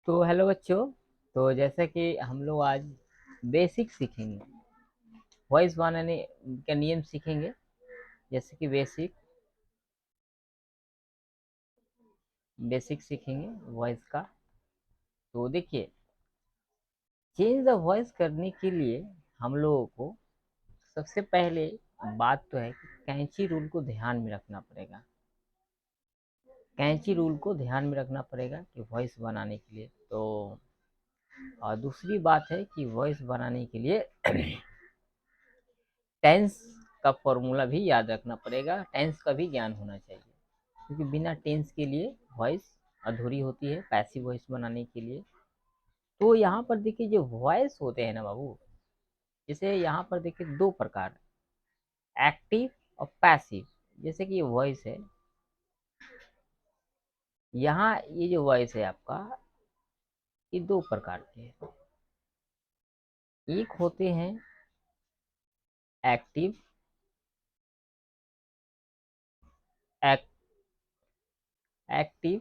तो हेलो बच्चों। तो जैसा कि हम लोग आज बेसिक सीखेंगे, वॉइस बनाने का नियम सीखेंगे। जैसे कि बेसिक बेसिक सीखेंगे वॉइस का। तो देखिए, चेंज द वॉइस करने के लिए हम लोगों को सबसे पहले बात तो है कि कैंची रूल को ध्यान में रखना पड़ेगा। कैंची रूल को ध्यान में रखना पड़ेगा कि वॉइस बनाने के लिए। तो और दूसरी बात है कि वॉइस बनाने के लिए टेंस का फॉर्मूला भी याद रखना पड़ेगा। टेंस का भी ज्ञान होना चाहिए, क्योंकि बिना टेंस के लिए वॉइस अधूरी होती है पैसिव वॉइस बनाने के लिए। तो यहाँ पर देखिए, जो वॉइस होते हैं ना बाबू, जैसे यहाँ पर देखिए दो प्रकार, एक्टिव और पैसिव। जैसे कि ये वॉइस है, यहाँ ये जो वॉइस है आपका, ये दो प्रकार के हैं। एक होते हैं एक्टिव एक्टिव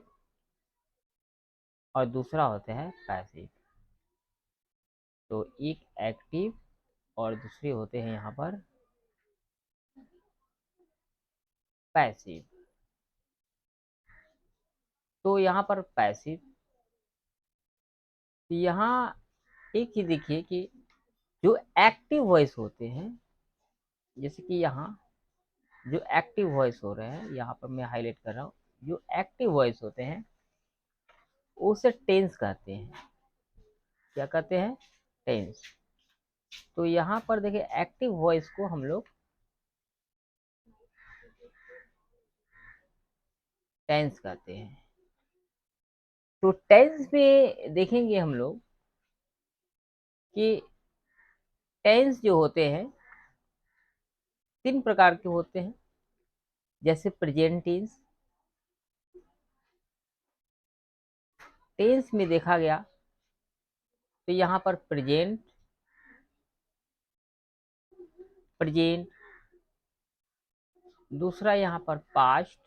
और दूसरा होता है पैसिव। तो एक एक्टिव और दूसरे होते हैं यहाँ पर पैसिव। तो यहाँ पर पैसिव, यहाँ एक चीज देखिए कि जो एक्टिव वॉइस होते हैं, जैसे कि यहाँ जो एक्टिव वॉइस हो रहे हैं, यहाँ पर मैं हाईलाइट कर रहा हूँ, जो एक्टिव वॉइस होते हैं उसे टेंस कहते हैं। क्या कहते हैं? टेंस। तो यहाँ पर देखिए, एक्टिव वॉइस को हम लोग टेंस कहते हैं। तो टेंस में देखेंगे हम लोग कि टेंस जो होते हैं तीन प्रकार के होते हैं। जैसे प्रेजेंट टेंस, टेंस में देखा गया तो यहाँ पर प्रेजेंट, प्रेजेंट, दूसरा यहाँ पर पास्ट,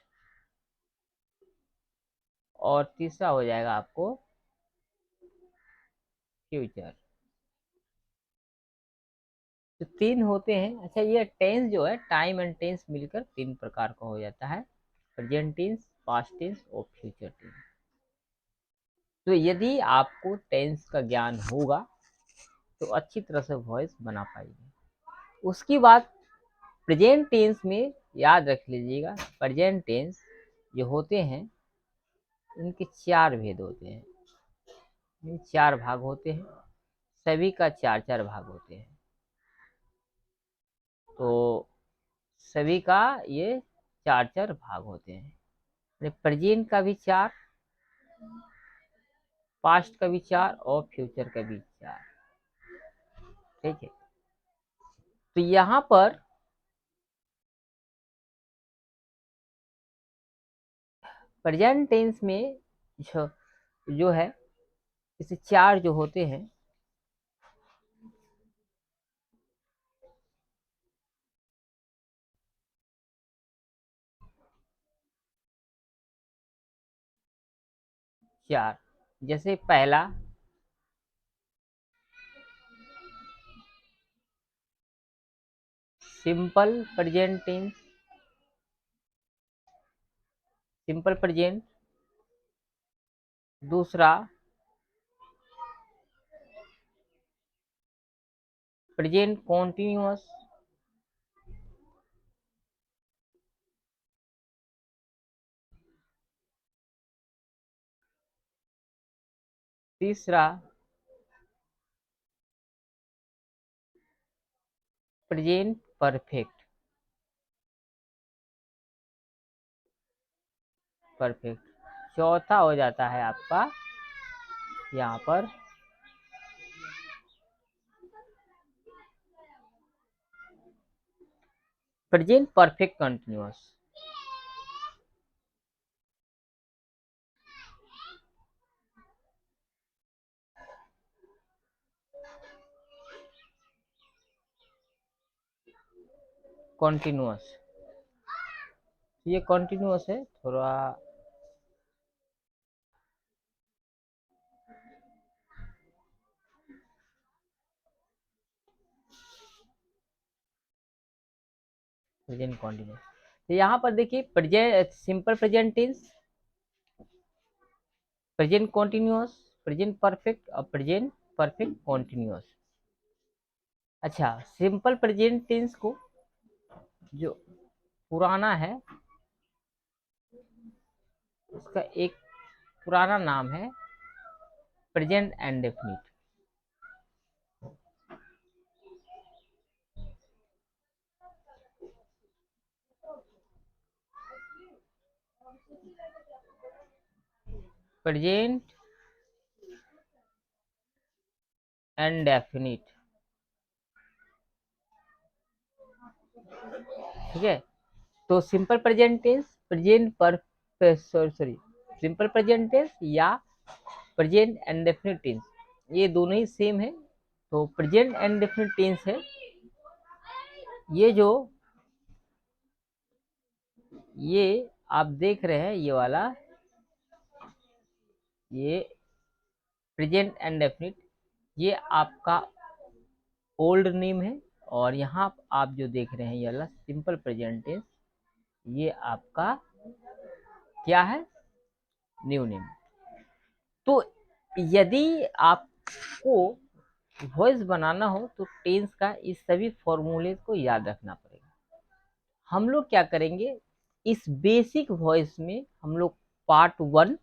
और तीसरा हो जाएगा आपको फ्यूचर। तो तीन होते हैं। अच्छा, ये टेंस जो है, टाइम एंड टेंस मिलकर तीन प्रकार का हो जाता है, प्रेजेंट टेंस, पास्ट टेंस और फ्यूचर टेंस। तो यदि आपको टेंस का ज्ञान होगा तो अच्छी तरह से वॉइस बना पाएंगे। उसकी बात प्रेजेंट टेंस में याद रख लीजिएगा। प्रेजेंट टेंस जो होते हैं, इनके चार भेद होते हैं, इन चार भाग होते हैं, सभी का चार चार भाग होते हैं। तो सभी का ये चार चार भाग होते हैं। प्रेजेंट का भी चार, पास्ट का भी चार और फ्यूचर का भी चार। ठीक है। तो यहाँ पर प्रेजेंट टेंस में जो जो है, इसे चार जो होते हैं, चार। जैसे पहला simple present tense, simple present. दूसरा प्रेजेंट कॉन्टिन्यूअस। तीसरा प्रेजेंट परफेक्ट। परफेक्ट। चौथा हो जाता है आपका यहाँ पर प्रेजेंट परफेक्ट कंटिन्यूअस। कॉन्टिन्यूअस, ये कॉन्टिन्यूअस है थोड़ा। Present continuous. तो यहाँ पर देखिए present simple present tense, present continuous, present perfect और प्रेजेंट परफेक्ट कॉन्टिन्यूस। अच्छा, सिंपल प्रेजेंट टेंस को जो पुराना है उसका एक पुराना नाम है प्रेजेंट इंडेफिनिट। प्रेजेंट इंडेफिनिट, ठीक है। तो सिंपल प्रेजेंट टेंस, प्रेजेंट पर सॉरी सिंपल प्रेजेंट टेंस या प्रेजेंट इंडेफिनिट टेंस, ये दोनों ही सेम है। तो प्रेजेंट इंडेफिनिट टेंस है ये जो ये आप देख रहे हैं, ये वाला, ये प्रेजेंट इंडेफिनिट, ये आपका ओल्ड नेम है। और यहाँ आप जो देख रहे हैं ये वाला सिंपल प्रेजेंट टेंस, ये आपका क्या है, न्यू नेम। तो यदि आपको वॉइस बनाना हो तो टेंस का इस सभी फॉर्मूले को याद रखना पड़ेगा। हम लोग क्या करेंगे, इस बेसिक वॉइस में हम लोग पार्ट 1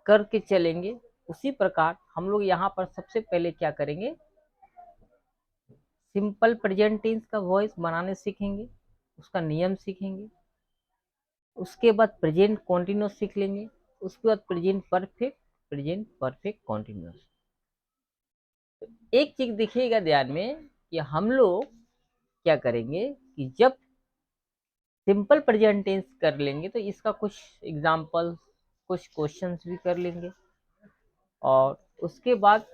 करके चलेंगे। उसी प्रकार हम लोग यहाँ पर सबसे पहले क्या करेंगे, सिंपल प्रेजेंट टेंस का वॉइस बनाने सीखेंगे, उसका नियम सीखेंगे। उसके बाद प्रेजेंट कॉन्टिन्यूस सीख लेंगे। उसके बाद present perfect, present perfect continuous. एक चीज देखिएगा ध्यान में कि हम लोग क्या करेंगे कि जब सिंपल प्रेजेंट टेंस कर लेंगे तो इसका कुछ एग्जांपल, कुछ क्वेश्चंस भी कर लेंगे। और उसके बाद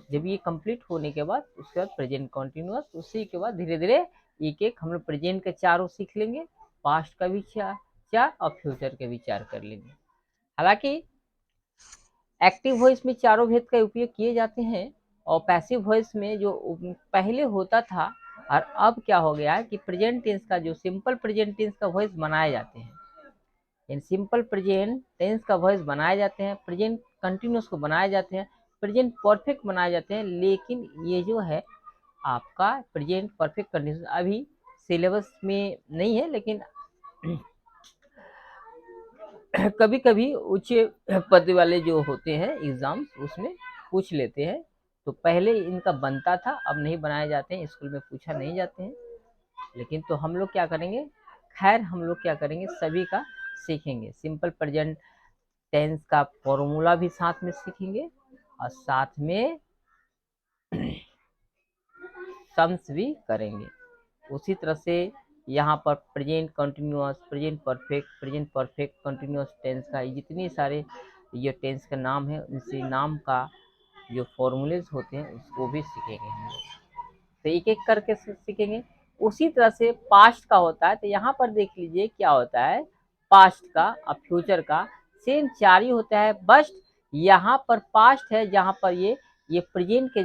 जब ये कंप्लीट होने के बाद उसके बाद प्रेजेंट कॉन्टिन्यूस, उसी के बाद धीरे धीरे एक एक हम लोग प्रेजेंट के चारों सीख लेंगे, पास्ट का भी चार और फ्यूचर के भी चार कर लेंगे। हालांकि एक्टिव वॉइस में चारों भेद का उपयोग किए जाते हैं, और पैसिव वॉइस में जो पहले होता था और अब क्या हो गया है कि प्रेजेंट टेंस का जो सिंपल प्रेजेंट टेंस का वॉइस बनाए जाते हैं, इन सिंपल प्रेजेंट टेंस का वॉइस बनाए जाते हैं, प्रेजेंट कंटिन्यूस को बनाए जाते हैं, प्रेजेंट परफेक्ट बनाए जाते हैं। लेकिन ये जो है आपका प्रेजेंट परफेक्ट कंडीशन अभी सिलेबस में नहीं है, लेकिन कभी कभी उच्च पद वाले जो होते हैं एग्जाम्स उसमें पूछ लेते हैं। तो पहले इनका बनता था, अब नहीं बनाए जाते हैं, स्कूल में पूछा नहीं जाते हैं। लेकिन तो हम लोग क्या करेंगे, खैर हम लोग क्या करेंगे, सभी का सीखेंगे। सिंपल प्रेजेंट टेंस का फॉर्मूला भी साथ में सीखेंगे और साथ में सम्स भी करेंगे। उसी तरह से यहाँ पर present continuous, present perfect continuous tense का जितनी सारे ये टेंस का नाम है, उसी नाम का जो फॉर्मूलेज होते हैं उसको भी सीखेंगे हम लोग। तो एक एक करके सीखेंगे। उसी तरह से पास्ट का होता है, तो यहाँ पर देख लीजिए क्या होता है, पास्ट का और फ्यूचर का सेम चार ही होता है। बस यहाँ पर पास्ट है जहाँ पर ये प्रेजेंट के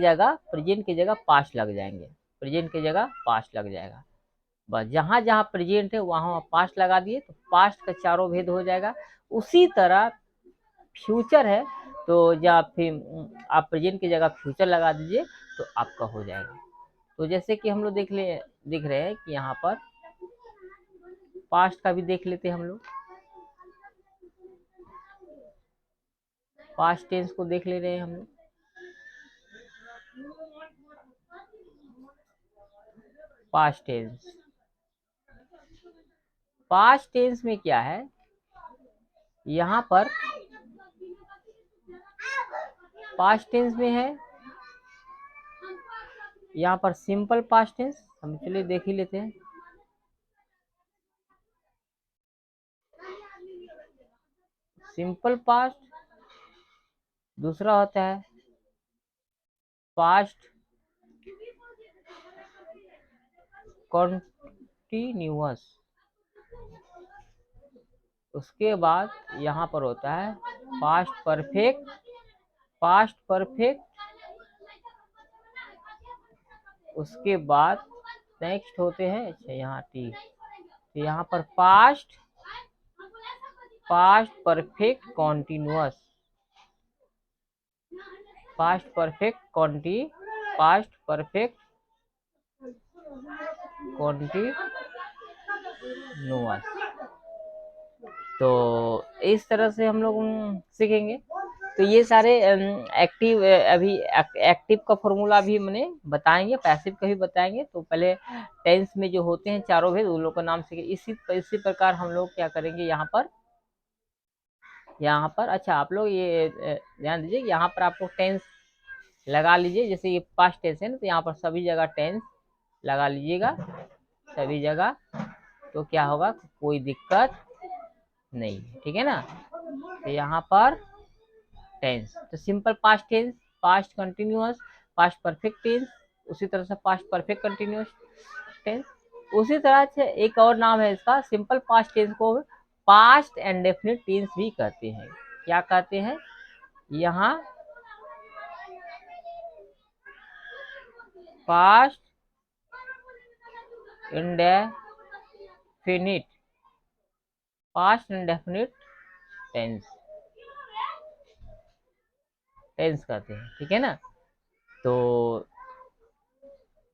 जगह पास्ट लग जाएंगे, प्रेजेंट की जगह पास्ट लग जाएगा। बस जहाँ जहाँ प्रेजेंट है वहाँ पास्ट लगा दिए तो पास्ट का चारों भेद हो जाएगा। उसी तरह फ्यूचर है तो जहाँ फिर आप प्रेजेंट की जगह फ्यूचर लगा दीजिए तो आपका हो जाएगा। तो जैसे कि हम लोग देख रहे हैं कि यहाँ पर पास्ट का भी देख लेते हैं हम लोग, पास्ट टेंस को देख ले रहे हैं हम लोग। पास्ट टेंस, पास्ट टेंस में क्या है, यहाँ पर पास्ट टेंस में है, यहाँ पर सिंपल पास्ट टेंस, हम चलिए देख ही लेते हैं। सिंपल पास्ट, दूसरा होता है पास्ट कॉन्टिन्यूअस, उसके बाद यहाँ पर होता है पास्ट परफेक्ट, पास्ट परफेक्ट, उसके बाद नेक्स्ट होते हैं, अच्छा यहाँ टी, तो यहाँ पर past perfect continuous, past perfect continuous. तो इस तरह से हम लोग सीखेंगे। तो ये सारे एक्टिव, अभी एक्टिव का फॉर्मूला भी मैंने बताएंगे, पैसिव का भी बताएंगे। तो पहले टेंस में जो होते हैं चारों भेद, उन लोग का नाम सीखे। इसी प्रकार हम लोग क्या करेंगे यहाँ पर अच्छा आप लोग ये ध्यान दीजिए, यहाँ पर आपको टेंस लगा लीजिए। जैसे ये पास्ट टेंस है ना, तो यहाँ पर सभी जगह टेंस लगा लीजिएगा, सभी जगह। तो क्या होगा, कोई दिक्कत नहीं, ठीक है ना। तो यहाँ पर टेंस, तो simple past tense, past continuous, past perfect tense, उसी तरह से पास्ट परफेक्ट कंटिन्यूअस टेंस। उसी तरह से एक और नाम है इसका, सिंपल पास्ट टेंस को पास्ट एंड डेफिनेट टेंस भी कहते हैं। क्या कहते हैं, यहाँ past indefinite, past indefinite tense कहते हैं, ठीक है ना। तो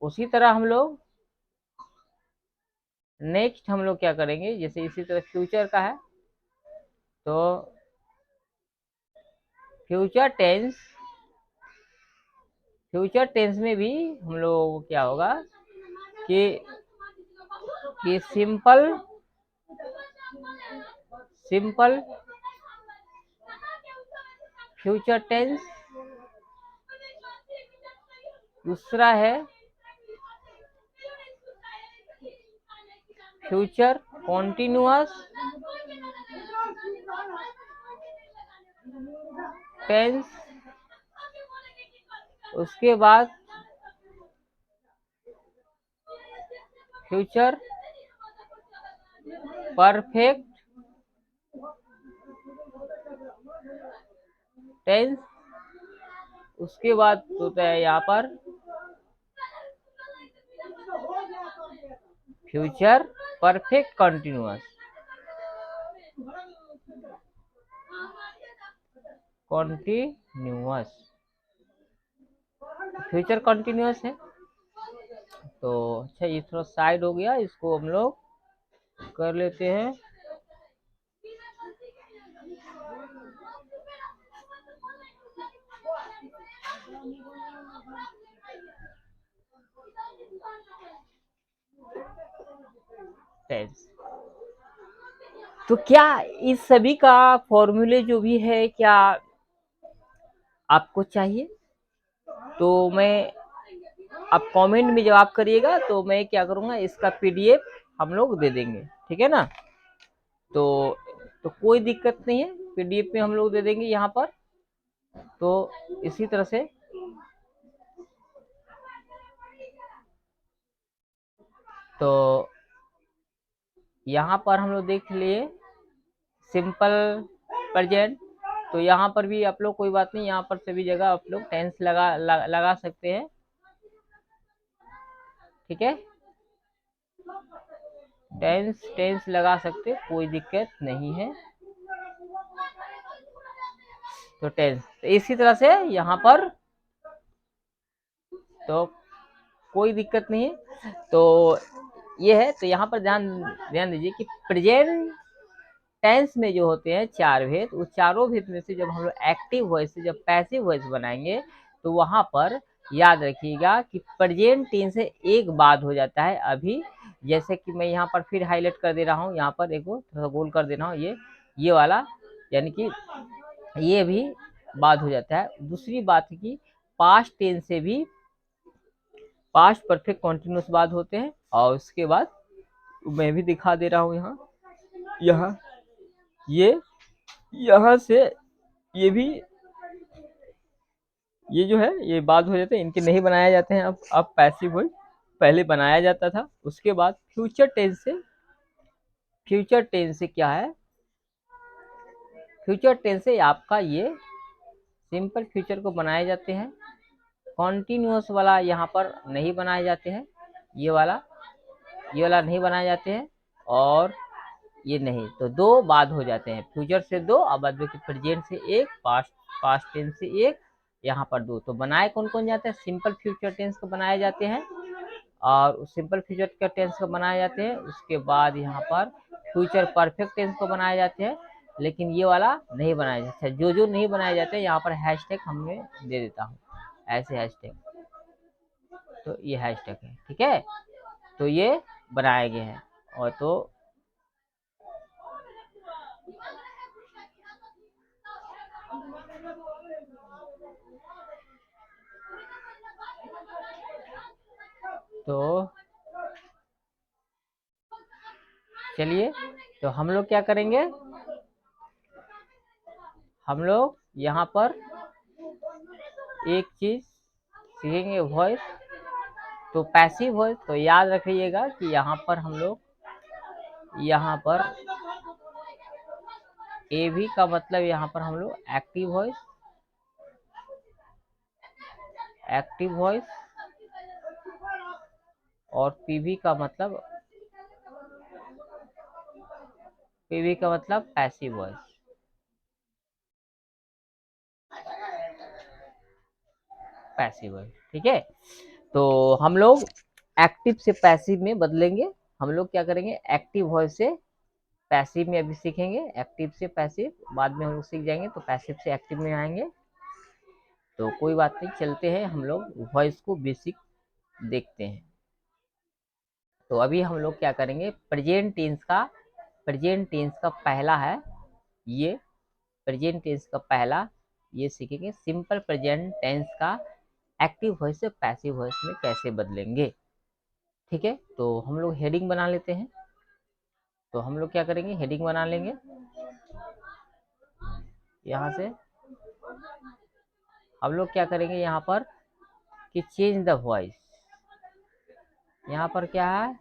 उसी तरह हम लोग नेक्स्ट हम लोग क्या करेंगे, जैसे इसी तरह फ्यूचर का है, तो फ्यूचर टेंस में भी हम लोग क्या होगा कि सिंपल फ्यूचर टेंस, दूसरा है फ्यूचर कॉन्टिन्यूअस टेंस, उसके बाद फ्यूचर परफेक्ट टेंस, उसके बाद होता है यहाँ पर future perfect continuous future continuous है। तो अच्छा ये थोड़ा साइड हो गया, इसको हम लोग कर लेते हैं। टेंस, तो क्या इस सभी का फॉर्मूले जो भी है क्या आपको चाहिए, तो मैं आप कमेंट में जवाब करिएगा, तो मैं क्या करूंगा, इसका पीडीएफ हम लोग दे देंगे, ठीक है ना। तो कोई दिक्कत नहीं है, पीडीएफ में हम लोग दे देंगे यहाँ पर। तो इसी तरह से तो यहाँ पर हम लोग देख लिए सिंपल प्रेजेंट। तो यहाँ पर भी आप लोग कोई बात नहीं, यहाँ पर सभी जगह आप लोग टेंस लगा सकते हैं, ठीक है। टेंस लगा सकते, कोई दिक्कत नहीं है। तो टेंस, तो इसी तरह से यहाँ पर तो कोई दिक्कत नहीं है। तो ये है, तो यहाँ पर ध्यान दीजिए कि प्रेजेंट टेंस में जो होते हैं चार भेद, उस चारों भेद में से जब हम लोग एक्टिव वॉइस से जब पैसिव वॉइस बनाएंगे, तो वहां पर याद रखिएगा कि प्रेजेंट टेंस से एक बाद हो जाता है अभी। जैसे कि मैं यहाँ पर फिर हाईलाइट कर दे रहा हूँ, यहाँ पर एक थोड़ा गोल कर दे रहा हूँ, ये वाला, यानी कि ये भी बाद हो जाता है। दूसरी बात है कि पास्ट टेंस से भी पास्ट परफेक्ट कॉन्टिन्यूस बाद होते हैं। और उसके बाद मैं भी दिखा दे रहा हूँ यहाँ ये यहाँ से ये भी, ये जो है ये बाद हो जाते हैं, इनके नहीं बनाए जाते हैं। अब पैसिव वॉइस पहले बनाया जाता था। उसके बाद फ्यूचर टेंस से क्या है, फ्यूचर टेंस से आपका ये सिंपल फ्यूचर को बनाए जाते हैं, कॉन्टिन्यूअस वाला यहाँ पर नहीं बनाए जाते हैं, ये वाला ये वाला नहीं बनाए जाते हैं, और ये नहीं, तो दो बाद हो जाते हैं, फ्यूचर से दो और बाद में प्रेजेंट से एक, पास्ट पास्ट टेंस से एक, यहाँ पर दो। तो बनाए कौन कौन जाते हैं, सिंपल फ्यूचर टेंस को बनाए जाते हैं, और सिंपल फ्यूचर के टेंस को बनाए जाते हैं, उसके बाद यहाँ पर फ्यूचर परफेक्ट टेंस को बनाए जाते हैं, लेकिन ये वाला नहीं बनाया जाता है। जो जो नहीं बनाए जाते हैं यहाँ पर हैशटैग हमें दे देता हूँ, ऐसे हैशटैग, तो ये हैशटैग है, ठीक है, तो ये बनाए गए हैं। और तो चलिए, तो हम लोग क्या करेंगे, हम लोग यहाँ पर एक चीज सीखेंगे, वॉइस। तो पैसिव वॉइस, तो याद रखिएगा कि यहाँ पर हम लोग, यहाँ पर ए भी का मतलब यहाँ पर हम लोग एक्टिव वॉइस, एक्टिव वॉइस, और पीवी का मतलब, पीवी का मतलब पैसिव वॉइस, पैसिव वॉइस, ठीक है। तो हम लोग एक्टिव से पैसिव में बदलेंगे, हम लोग क्या करेंगे, एक्टिव वॉइस से पैसिव में अभी सीखेंगे, एक्टिव से पैसिव बाद में हम लोग सीख जाएंगे, तो पैसिव से एक्टिव में आएंगे। तो कोई बात नहीं, चलते हैं हम लोग वॉइस को बेसिक देखते हैं। तो अभी हम लोग क्या करेंगे, प्रेजेंट टेंस का, प्रेजेंट टेंस का पहला है ये, प्रेजेंट टेंस का पहला ये सीखेंगे, सिंपल प्रेजेंट टेंस का एक्टिव वॉइस से पैसिव वॉइस में कैसे बदलेंगे, ठीक है। तो हम लोग हेडिंग बना लेते हैं, तो हम लोग क्या करेंगे, हेडिंग बना लेंगे यहाँ से। हम लोग क्या करेंगे यहाँ पर कि चेंज द वॉइस, यहाँ पर क्या है,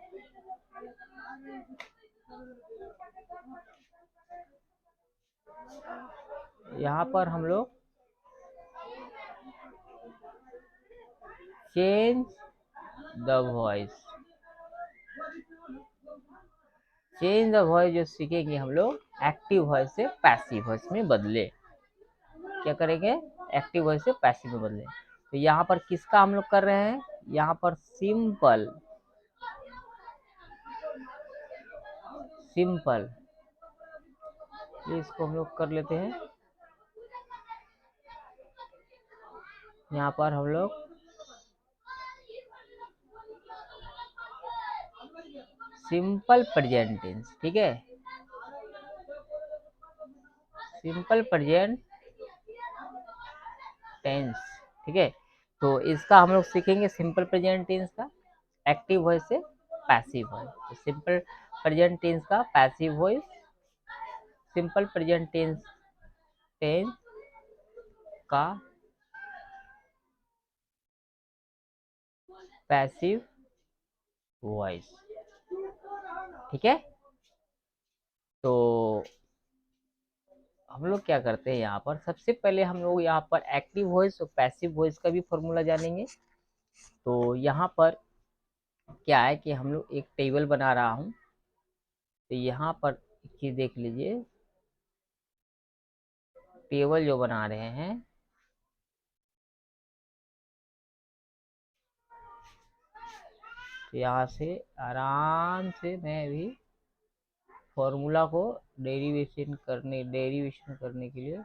यहाँ पर हम लोग change the voice, change the voice जो सीखेंगे हम लोग एक्टिव वॉइस से पैसिव वॉइस में बदले, क्या करेंगे, एक्टिव वॉइस से पैसिव में बदले। तो यहाँ पर किसका हम लोग कर रहे हैं, यहाँ पर सिंपल, सिंपल, इसको हम लोग कर लेते हैं, यहाँ पर हम लोग सिंपल प्रेजेंट टेंस, ठीक है, सिंपल प्रेजेंट टेंस, ठीक है। तो इसका हम लोग सीखेंगे सिंपल प्रेजेंट टेंस का एक्टिव वॉइस से पैसिव वॉइस, तो सिंपल प्रेजेंट टेंस का passive voice, simple present tense, tense का पैसिव वॉइस, ठीक है। तो हम लोग क्या करते हैं यहाँ पर, सबसे पहले हम लोग यहाँ पर एक्टिव वॉइस और पैसिव वॉइस का भी फॉर्मूला जानेंगे। तो यहाँ पर क्या है कि हम लोग एक टेबल बना रहा हूँ, तो यहाँ पर एक चीज देख लीजिए, टेबल जो बना रहे हैं, तो यहाँ से आराम से मैं अभी फॉर्मूला को डेरिवेशन करने के लिए,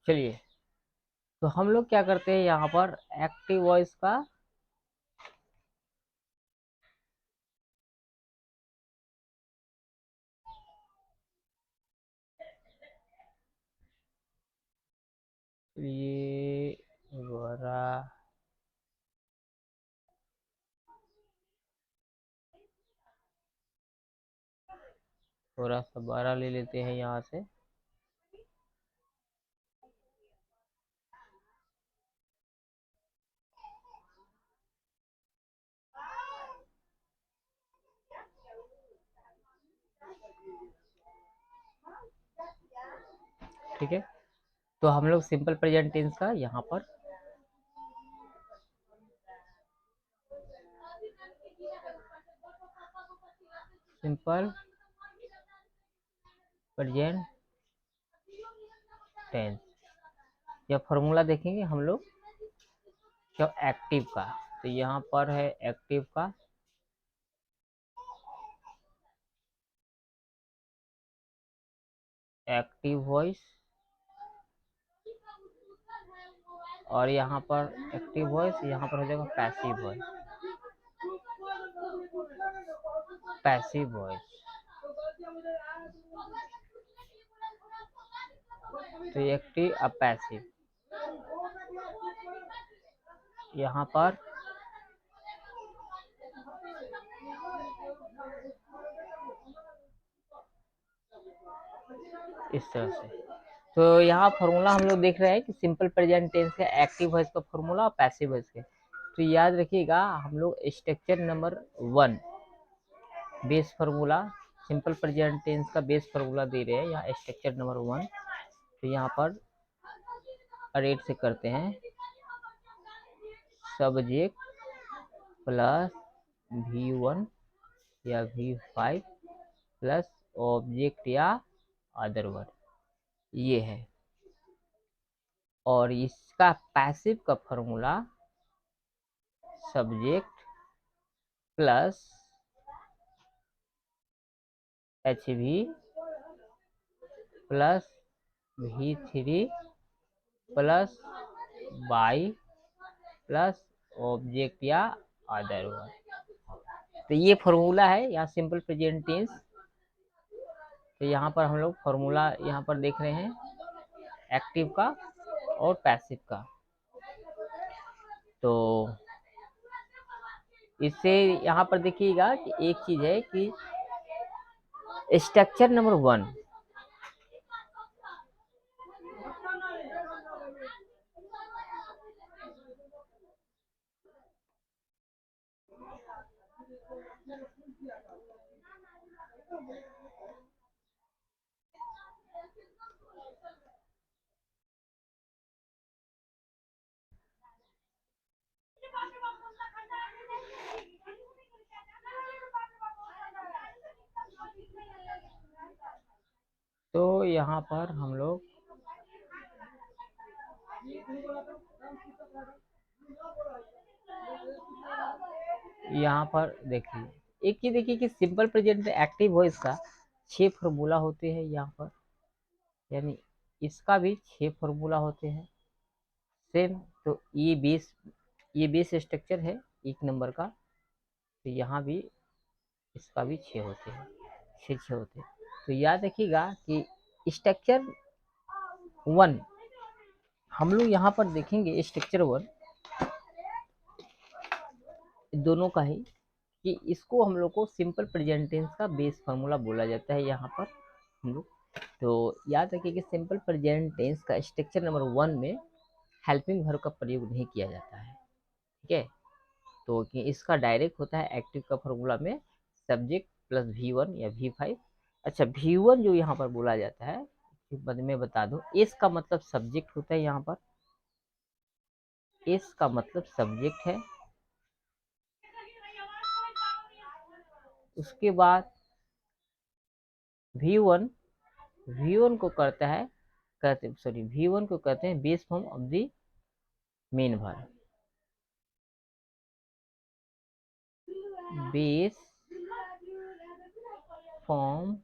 चलिए, तो हम लोग क्या करते हैं यहाँ पर एक्टिव वॉइस का, ये बड़ा, थोड़ा सा बड़ा ले लेते हैं यहाँ से। ठीक है, तो हम लोग सिंपल प्रेजेंट टेंस का यहाँ पर सिंपल प्रेजेंट टेंस या फॉर्मूला देखेंगे हम लोग जो एक्टिव का। तो यहाँ पर है एक्टिव का एक्टिव वॉइस, और यहाँ पर एक्टिव वॉइस, यहाँ पर हो जाएगा पैसिव वॉइस। पैसिव वॉइस, तो एक्टिव अब पैसिव। यहाँ पर इस तरह से। तो यहाँ फॉर्मूला हम लोग देख रहे हैं कि सिंपल प्रेजेंट टेंस का एक्टिव वॉइस का फॉर्मूला और पैसिव वॉइस के। तो याद रखिएगा हम लोग structure number 1 base formula, simple present tense का बेस फार्मूला दे रहे हैं यहाँ स्ट्रक्चर नंबर 1। तो यहाँ पर रेट से करते हैं सब्जेक्ट प्लस V1 या V5 प्लस ऑब्जेक्ट या अदर वर्ड, ये है। और इसका पैसिव का formula subject plus HV plus V3 plus Y plus object या अदर वर्ड। तो ये फॉर्मूला है यहाँ सिंपल प्रेजेंट टेंस। तो यहाँ पर हम लोग फॉर्मूला यहाँ पर देख रहे हैं एक्टिव का और पैसिव का। तो इससे यहाँ पर देखिएगा कि एक चीज है कि स्ट्रक्चर नंबर 1 तो यहाँ पर हम लोग यहाँ पर देखिए एक चीज देखिए कि सिंपल प्रेजेंट एक्टिव वॉइस का 6 फॉर्मूला होते हैं यहाँ पर, यानी इसका भी 6 फॉर्मूला होते हैं सेम। तो ये बेस स्ट्रक्चर है 1 नंबर का। तो यहाँ भी इसका भी 6 होते हैं, 6 होते हैं। तो याद रखिएगा कि स्ट्रक्चर 1 हम लोग यहाँ पर देखेंगे स्ट्रक्चर 1 दोनों का ही कि इसको हम लोग को सिंपल प्रेजेंट टेंस का बेस फार्मूला बोला जाता है यहाँ पर हम लोग। तो याद रखिए कि सिंपल प्रेजेंट टेंस का स्ट्रक्चर नंबर 1 में हेल्पिंग वर्ब का प्रयोग नहीं किया जाता है। ठीक है, तो कि इसका डायरेक्ट होता है एक्टिव का फॉर्मूला में सब्जेक्ट प्लस V1 या V5। अच्छा, V1 जो यहाँ पर बोला जाता है मैं बता दूं, एस का मतलब सब्जेक्ट होता है यहाँ पर, एस का मतलब सब्जेक्ट है। उसके बाद V1 को करता है V1 को कहते हैं base form of the main verb, base form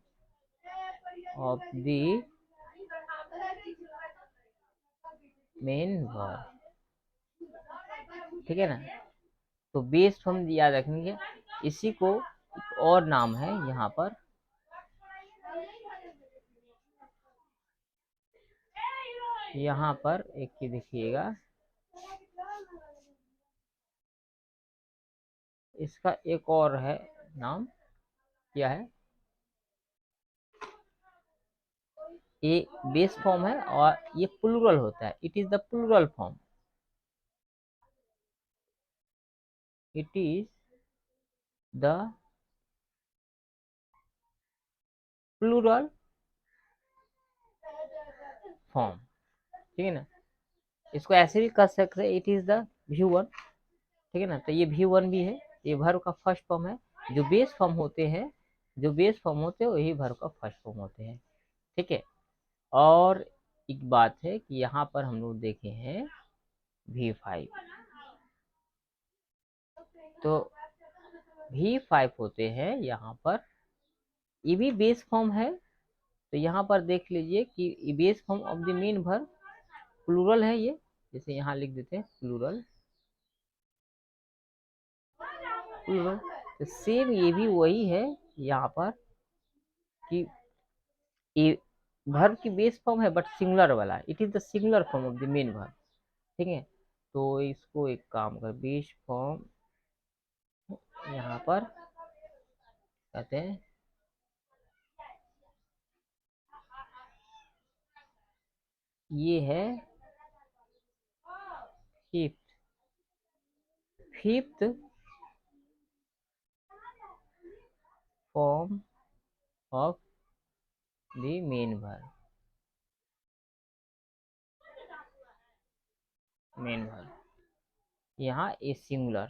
of the main verb. ठीक है ना, तो बेस फॉर्म याद रखेंगे। इसी को एक और नाम है यहाँ पर, यहाँ पर एक की देखिएगा, इसका एक और है नाम, क्या है ये बेस फॉर्म है और ये प्लूरल होता है, it is the plural form, it is the plural form, ठीक है ना। इसको ऐसे भी कर सकते हैं, it is the view one, ठीक है ना। तो ये व्यू वन भी है, ये वर्ब का फर्स्ट फॉर्म है। जो बेस फॉर्म होते हैं, जो बेस फॉर्म होते हैं वही वर्ब का फर्स्ट फॉर्म होते हैं, ठीक है। और एक बात है कि यहाँ पर हम लोग देखे हैं V5, तो V5 होते हैं यहाँ पर, ये भी बेस फॉर्म है। तो यहाँ पर देख लीजिए कि base form of the main verb plural है ये, जैसे यहाँ लिख देते हैं प्लूरल, प्लूरल। तो सेम ये भी वही है यहाँ पर कि ये वर्ब की बेस फॉर्म है बट सिंगुलर वाला, it is the singular form of the main verb, ठीक है। तो इसको एक काम कर, बेस फॉर्म यहाँ पर कहते हैं, ये है fifth, fifth form of the main verb, main verb यहाँ ए सिंगुलर,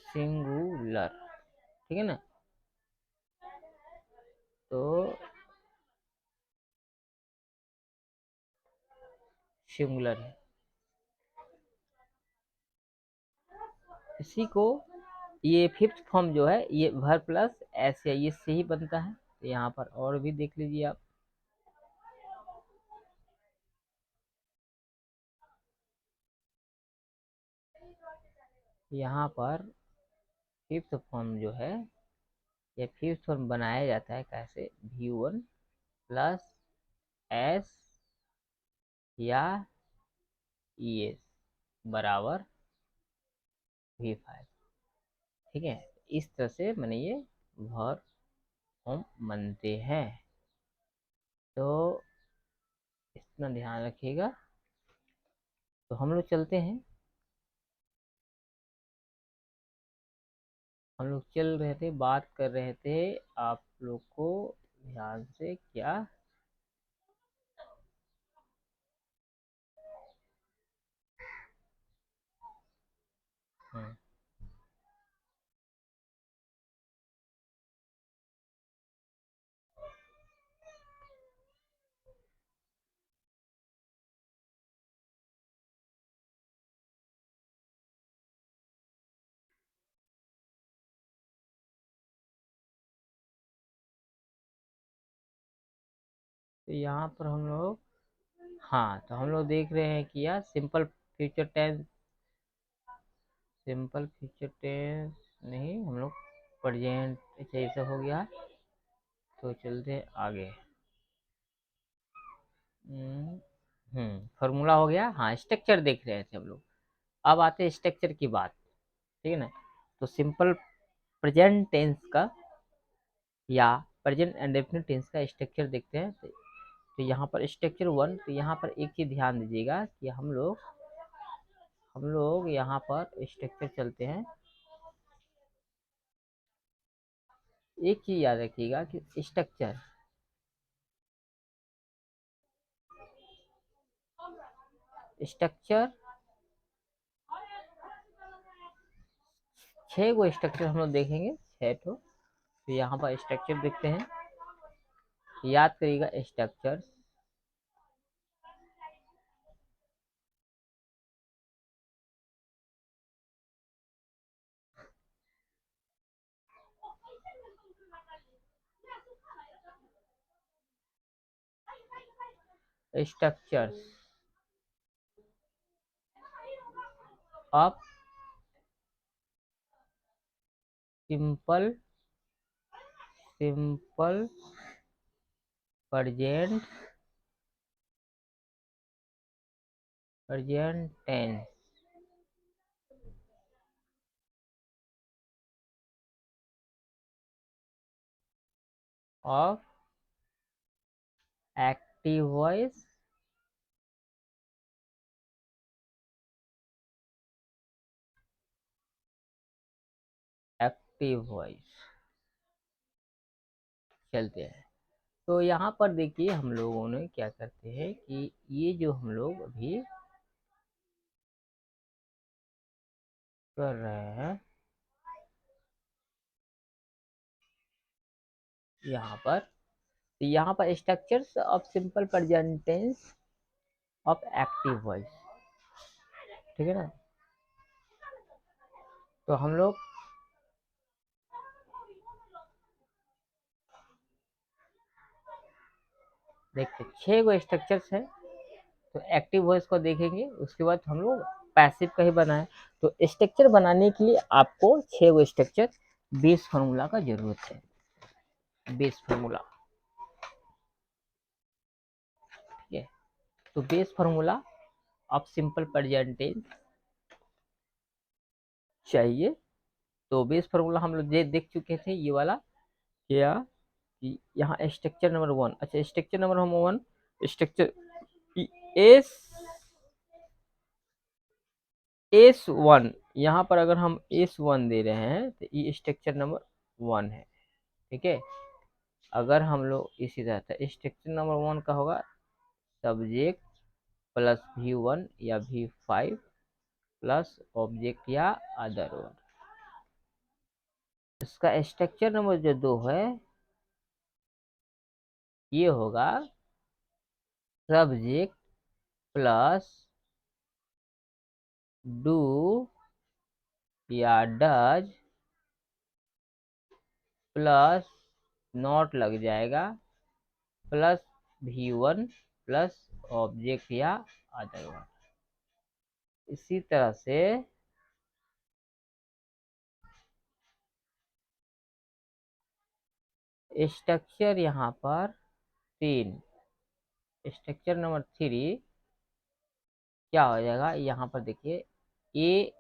सिंगुलर, ठीक है ना। तो सिंगुलर है, इसी को ये फिफ्थ फॉर्म जो है ये वर्ब प्लस एस या ये से ही बनता है। तो यहाँ पर और भी देख लीजिए आप, यहाँ पर फिफ्थ फॉर्म जो है, ये फिफ्थ फॉर्म बनाया जाता है कैसे, V1 प्लस एस या ES बराबर V5, ठीक है। इस तरह से मैंने ये वर्ब फॉर्म बनते हैं, तो इतना ध्यान रखिएगा। तो हम लोग चलते हैं, हम लोग चल रहे थे, बात कर रहे थे, आप लोग को ध्यान से क्या, हम्म, तो यहाँ पर हम लोग, हाँ तो हम लोग देख रहे हैं कि यार simple future tense, simple future tense नहीं, हम लोग प्रेजेंट, अच्छा ऐसा हो गया। तो चलते हैं आगे, फार्मूला हो गया, हाँ स्ट्रक्चर देख रहे थे हम लोग। अब आते हैं स्ट्रक्चर की बात, ठीक है ना। तो सिंपल प्रेजेंट टेंस का या प्रेजेंट इंडेफिनिट टेंस का स्ट्रक्चर देखते हैं। तो यहाँ पर स्ट्रक्चर वन, तो यहाँ पर एक चीज ध्यान दीजिएगा कि हम लोग यहाँ पर स्ट्रक्चर चलते हैं, एक चीज याद रखिएगा कि स्ट्रक्चर, स्ट्रक्चर 6 गो स्ट्रक्चर हम लोग देखेंगे, 6 ठो। तो यहाँ पर स्ट्रक्चर देखते हैं, याद करिएगा structure, structures of simple, simple present, present tense of active voice, active voice. चलते हैं। तो यहाँ पर देखिए हम लोगों ने क्या करते हैं कि ये जो हम लोग अभी कर रहे हैं यहाँ पर structures of simple present tense of active voice, ठीक है ना। तो हम लोग देखते 6 गो स्ट्रक्चर्स है। तो एक्टिव वॉइस को देखेंगे, उसके बाद हम लोग पैसिव का ही बनाए। तो स्ट्रक्चर बनाने के लिए आपको 6 गो स्ट्रक्चर बेस फार्मूला का जरूरत है। बेस फार्मूला, ठीक है। तो base formula of simple present tense चाहिए। तो बेस फार्मूला हम लोग देख चुके थे, ये वाला क्या कि यहाँ स्ट्रक्चर नंबर 1। अच्छा, स्ट्रक्चर नंबर हम 1 स्ट्रक्चर एस S1, यहाँ पर अगर हम S1 दे रहे हैं तो ये स्ट्रक्चर नंबर 1 है, ठीक है। अगर हम लोग इसी तरह स्ट्रक्चर नंबर 1 का होगा सब्जेक्ट प्लस V1 या V5 प्लस ऑब्जेक्ट या अदर वर्ड। इसका स्ट्रक्चर नंबर जो 2 है ये होगा सब्जेक्ट प्लस डू या डज प्लस नॉट लग जाएगा प्लस V1 प्लस ऑब्जेक्ट या अदर वर्ड। इसी तरह से स्ट्रक्चर यहाँ पर 3, स्ट्रक्चर नंबर 3 क्या हो जाएगा, यहाँ पर देखिए ए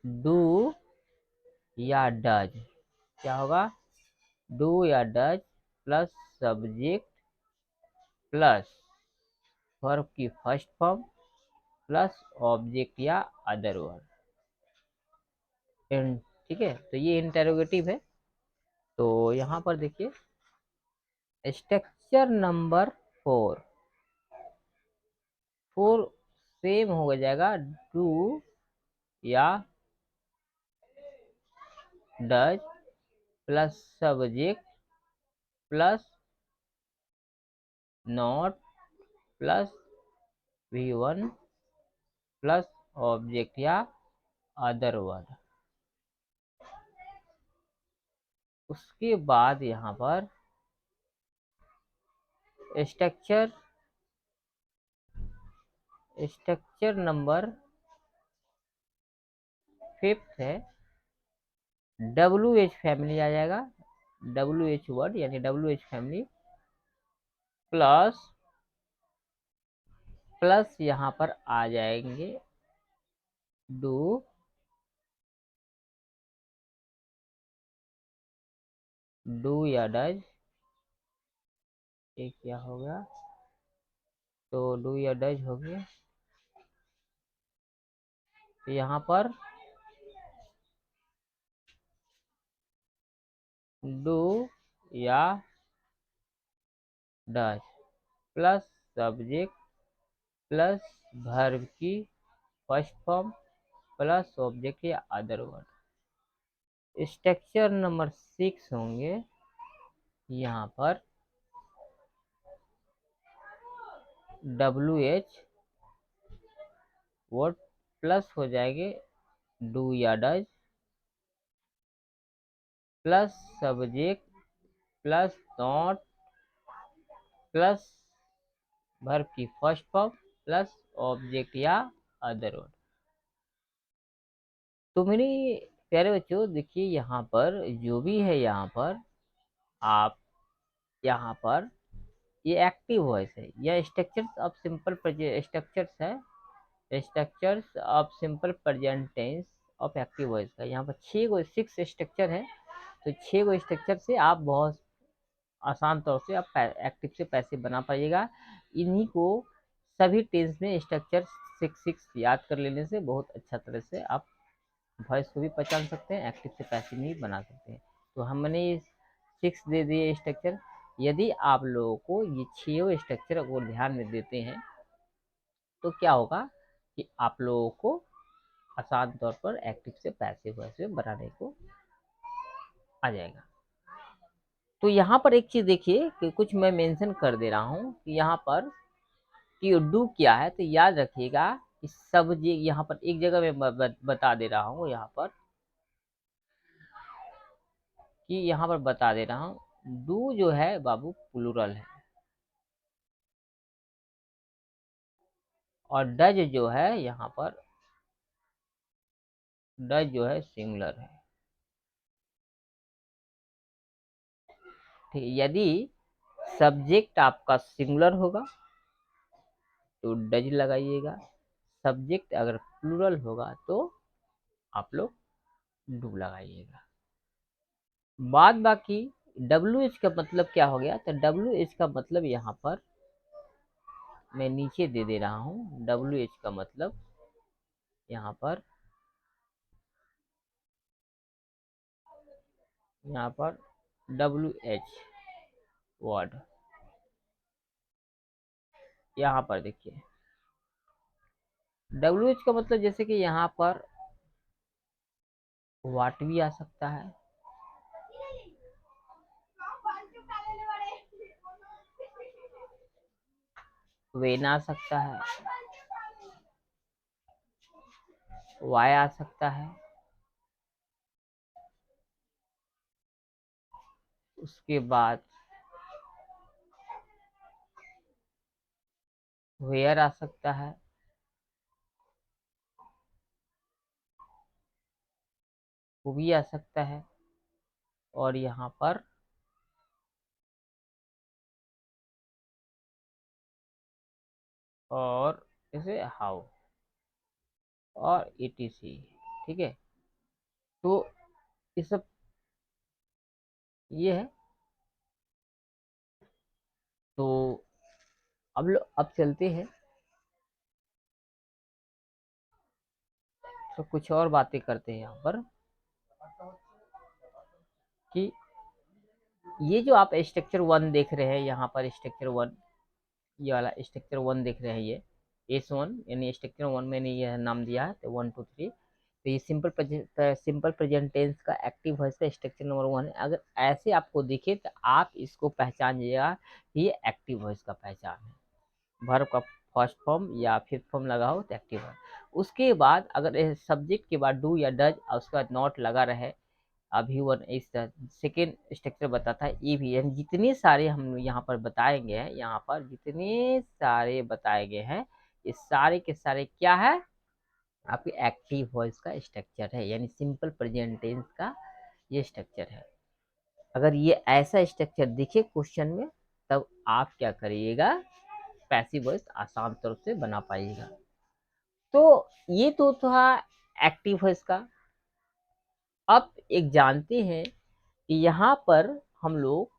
डू या डज, क्या होगा डू या does plus subject plus verb की फर्स्ट फॉर्म प्लस ऑब्जेक्ट या अदर वर्ड, ठीक है। तो ये इंटेरोगेटिव है। तो यहाँ पर देखिए स्ट्रक्चर नंबर 4 सेम हो जाएगा डू या does plus subject plus not plus V1 plus object या अदर वर्ड। उसके बाद यहाँ पर स्ट्रक्चर नंबर 5 है WH फैमिली आ जाएगा, WH वर्ड यानी WH फैमिली प्लस यहाँ पर आ जाएंगे डू या डज। एक क्या हो गया, तो डू या डज हो गया। तो यहाँ पर डू या does plus subject plus verb की फर्स्ट फॉर्म प्लस ऑब्जेक्ट या अदर वर्ड। स्ट्रक्चर नंबर 6 होंगे यहाँ पर WH वर्ड प्लस हो जाएंगे डू या does plus subject plus not plus verb की फर्स्ट फॉर्म प्लस ऑब्जेक्ट या अदर वर्ड। तो मेरे प्यारे बच्चों देखिए यहाँ पर जो भी है, यहाँ पर आप यहाँ पर ये एक्टिव वॉइस है, यह स्ट्रक्चर्स ऑफ सिंपल स्ट्रक्चर्स है, structures of simple present tense of active voice का यहाँ पर 6 स्ट्रक्चर है। तो 6 स्ट्रक्चर से आप बहुत आसान तौर से आप एक्टिव से पैसिव बना पाइएगा। इन्हीं को सभी टेंस में स्ट्रक्चर 6 याद कर लेने से बहुत अच्छा तरह से आप वॉइस को भी पहचान सकते हैं, एक्टिव से पैसिव भी बना सकते हैं। तो हमने 6 दे दिए स्ट्रक्चर। यदि आप लोगों को ये 6 स्ट्रक्चर और ध्यान में देते हैं तो क्या होगा कि आप लोगों को आसान तौर पर एक्टिव से पैसिव वॉइस में बनाने को आ जाएगा। तो यहाँ पर एक चीज देखिए कि कुछ मैं मेंशन कर दे रहा हूँ कि यहाँ पर कि डू क्या है, तो याद रखिएगा कि सब यहाँ पर एक जगह मैं बता दे रहा हूँ यहाँ पर कि यहाँ पर बता दे रहा हूँ डू जो है बाबू प्लूरल है और डज जो है यहाँ पर डज जो है सिंगुलर है। ठीक है, यदि सब्जेक्ट आपका सिंगुलर होगा तो डज लगाइएगा, सब्जेक्ट अगर प्लूरल होगा तो आप लोग डू लगाइएगा। बाद बाकी डब्ल्यू एच का मतलब क्या हो गया, तो डब्ल्यू एच का मतलब यहाँ पर मैं नीचे दे दे रहा हूँ। डब्ल्यू एच का मतलब यहाँ पर डब्ल्यू एच वर्ड यहाँ पर देखिए डब्ल्यू एच का मतलब जैसे कि यहाँ पर वाट भी आ सकता है, वेन आ सकता है, वाई आ सकता है, उसके बाद वेयर आ सकता है, वो भी आ सकता है, और यहाँ पर और जैसे हाउ और ईटीसी। ठीक है, तो ये सब ये है। तो अब चलते हैं तो कुछ और बातें करते हैं यहाँ पर कि ये जो आप स्ट्रक्चर 1 देख रहे हैं यहाँ पर स्ट्रक्चर 1, ये वाला स्ट्रक्चर 1 देख रहे हैं, ये S1 यानी स्ट्रक्चर 1 मैंने यह नाम दिया है, तो 1 2 3। तो ये सिंपल प्रेजेंट टेंस का एक्टिव वॉइस का स्ट्रक्चर नंबर 1 है। अगर ऐसे आपको दिखे तो आप इसको पहचान जाइएगा कि ये एक्टिव वॉइस का पहचान है। वर्ब का फर्स्ट फॉर्म या फिफ्थ फॉर्म लगा हो तो एक्टिव है। उसके बाद अगर सब्जेक्ट के बाद डू या डज और उसके बाद नॉट लगा रहे, अभी वन इस सेकेंड स्ट्रक्चर बताता है ई भी, यानी जितने सारे हम यहाँ पर बताएंगे हैं, यहाँ पर जितने सारे बताए गए हैं ये सारे के सारे क्या है, आपके एक्टिव वॉइस का स्ट्रक्चर है, यानी सिंपल प्रेजेंट टेंस का ये स्ट्रक्चर है। अगर ये ऐसा स्ट्रक्चर दिखे क्वेश्चन में तब आप क्या करिएगा, पैसिव वॉइस आसान तौर से बना पाइएगा। तो ये तो था एक्टिव वॉइस का। अब एक जानते हैं कि यहाँ पर हम लोग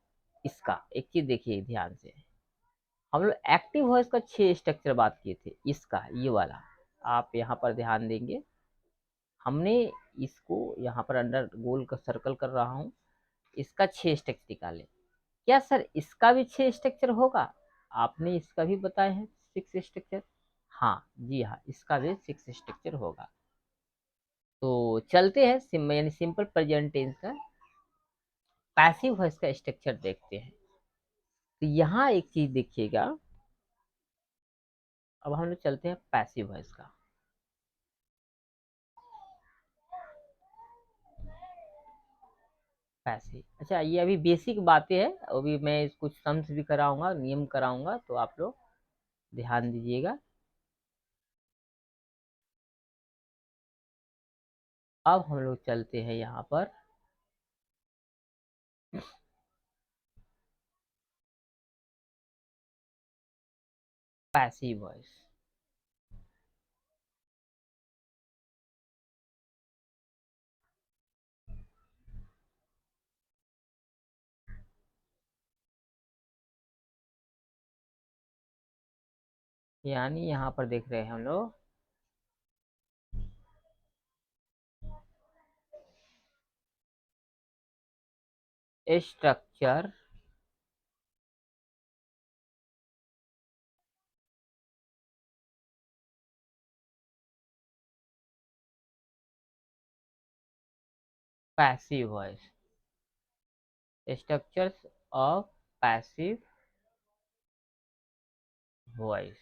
इसका एक चीज देखिए ध्यान से, हम लोग एक्टिव वॉइस का 6 स्ट्रक्चर बात किए थे, इसका ये वाला आप यहाँ पर ध्यान देंगे, हमने इसको यहाँ पर अंडर गोल का सर्कल कर रहा हूँ, इसका 6 स्ट्रक्चर निकाले। क्या सर इसका भी 6 स्ट्रक्चर होगा, आपने इसका भी बताए हैं 6 स्ट्रक्चर। हाँ जी हाँ, इसका भी 6 स्ट्रक्चर होगा। तो चलते हैं यानी सिंपल प्रेजेंट टेंस का पैसिव वॉइस का स्ट्रक्चर देखते हैं। तो यहाँ एक चीज देखिएगा, अब हम लोग चलते हैं पैसिव वॉइस का। पैसिव, अच्छा ये अभी बेसिक बातें हैं, अभी मैं कुछ सम्स भी कराऊंगा, नियम कराऊंगा, तो आप लोग ध्यान दीजिएगा। अब हम लोग चलते हैं यहाँ पर पैसिव वॉइस। यानी यहाँ पर देख रहे हैं हम लोग structure passive voice, structures of passive voice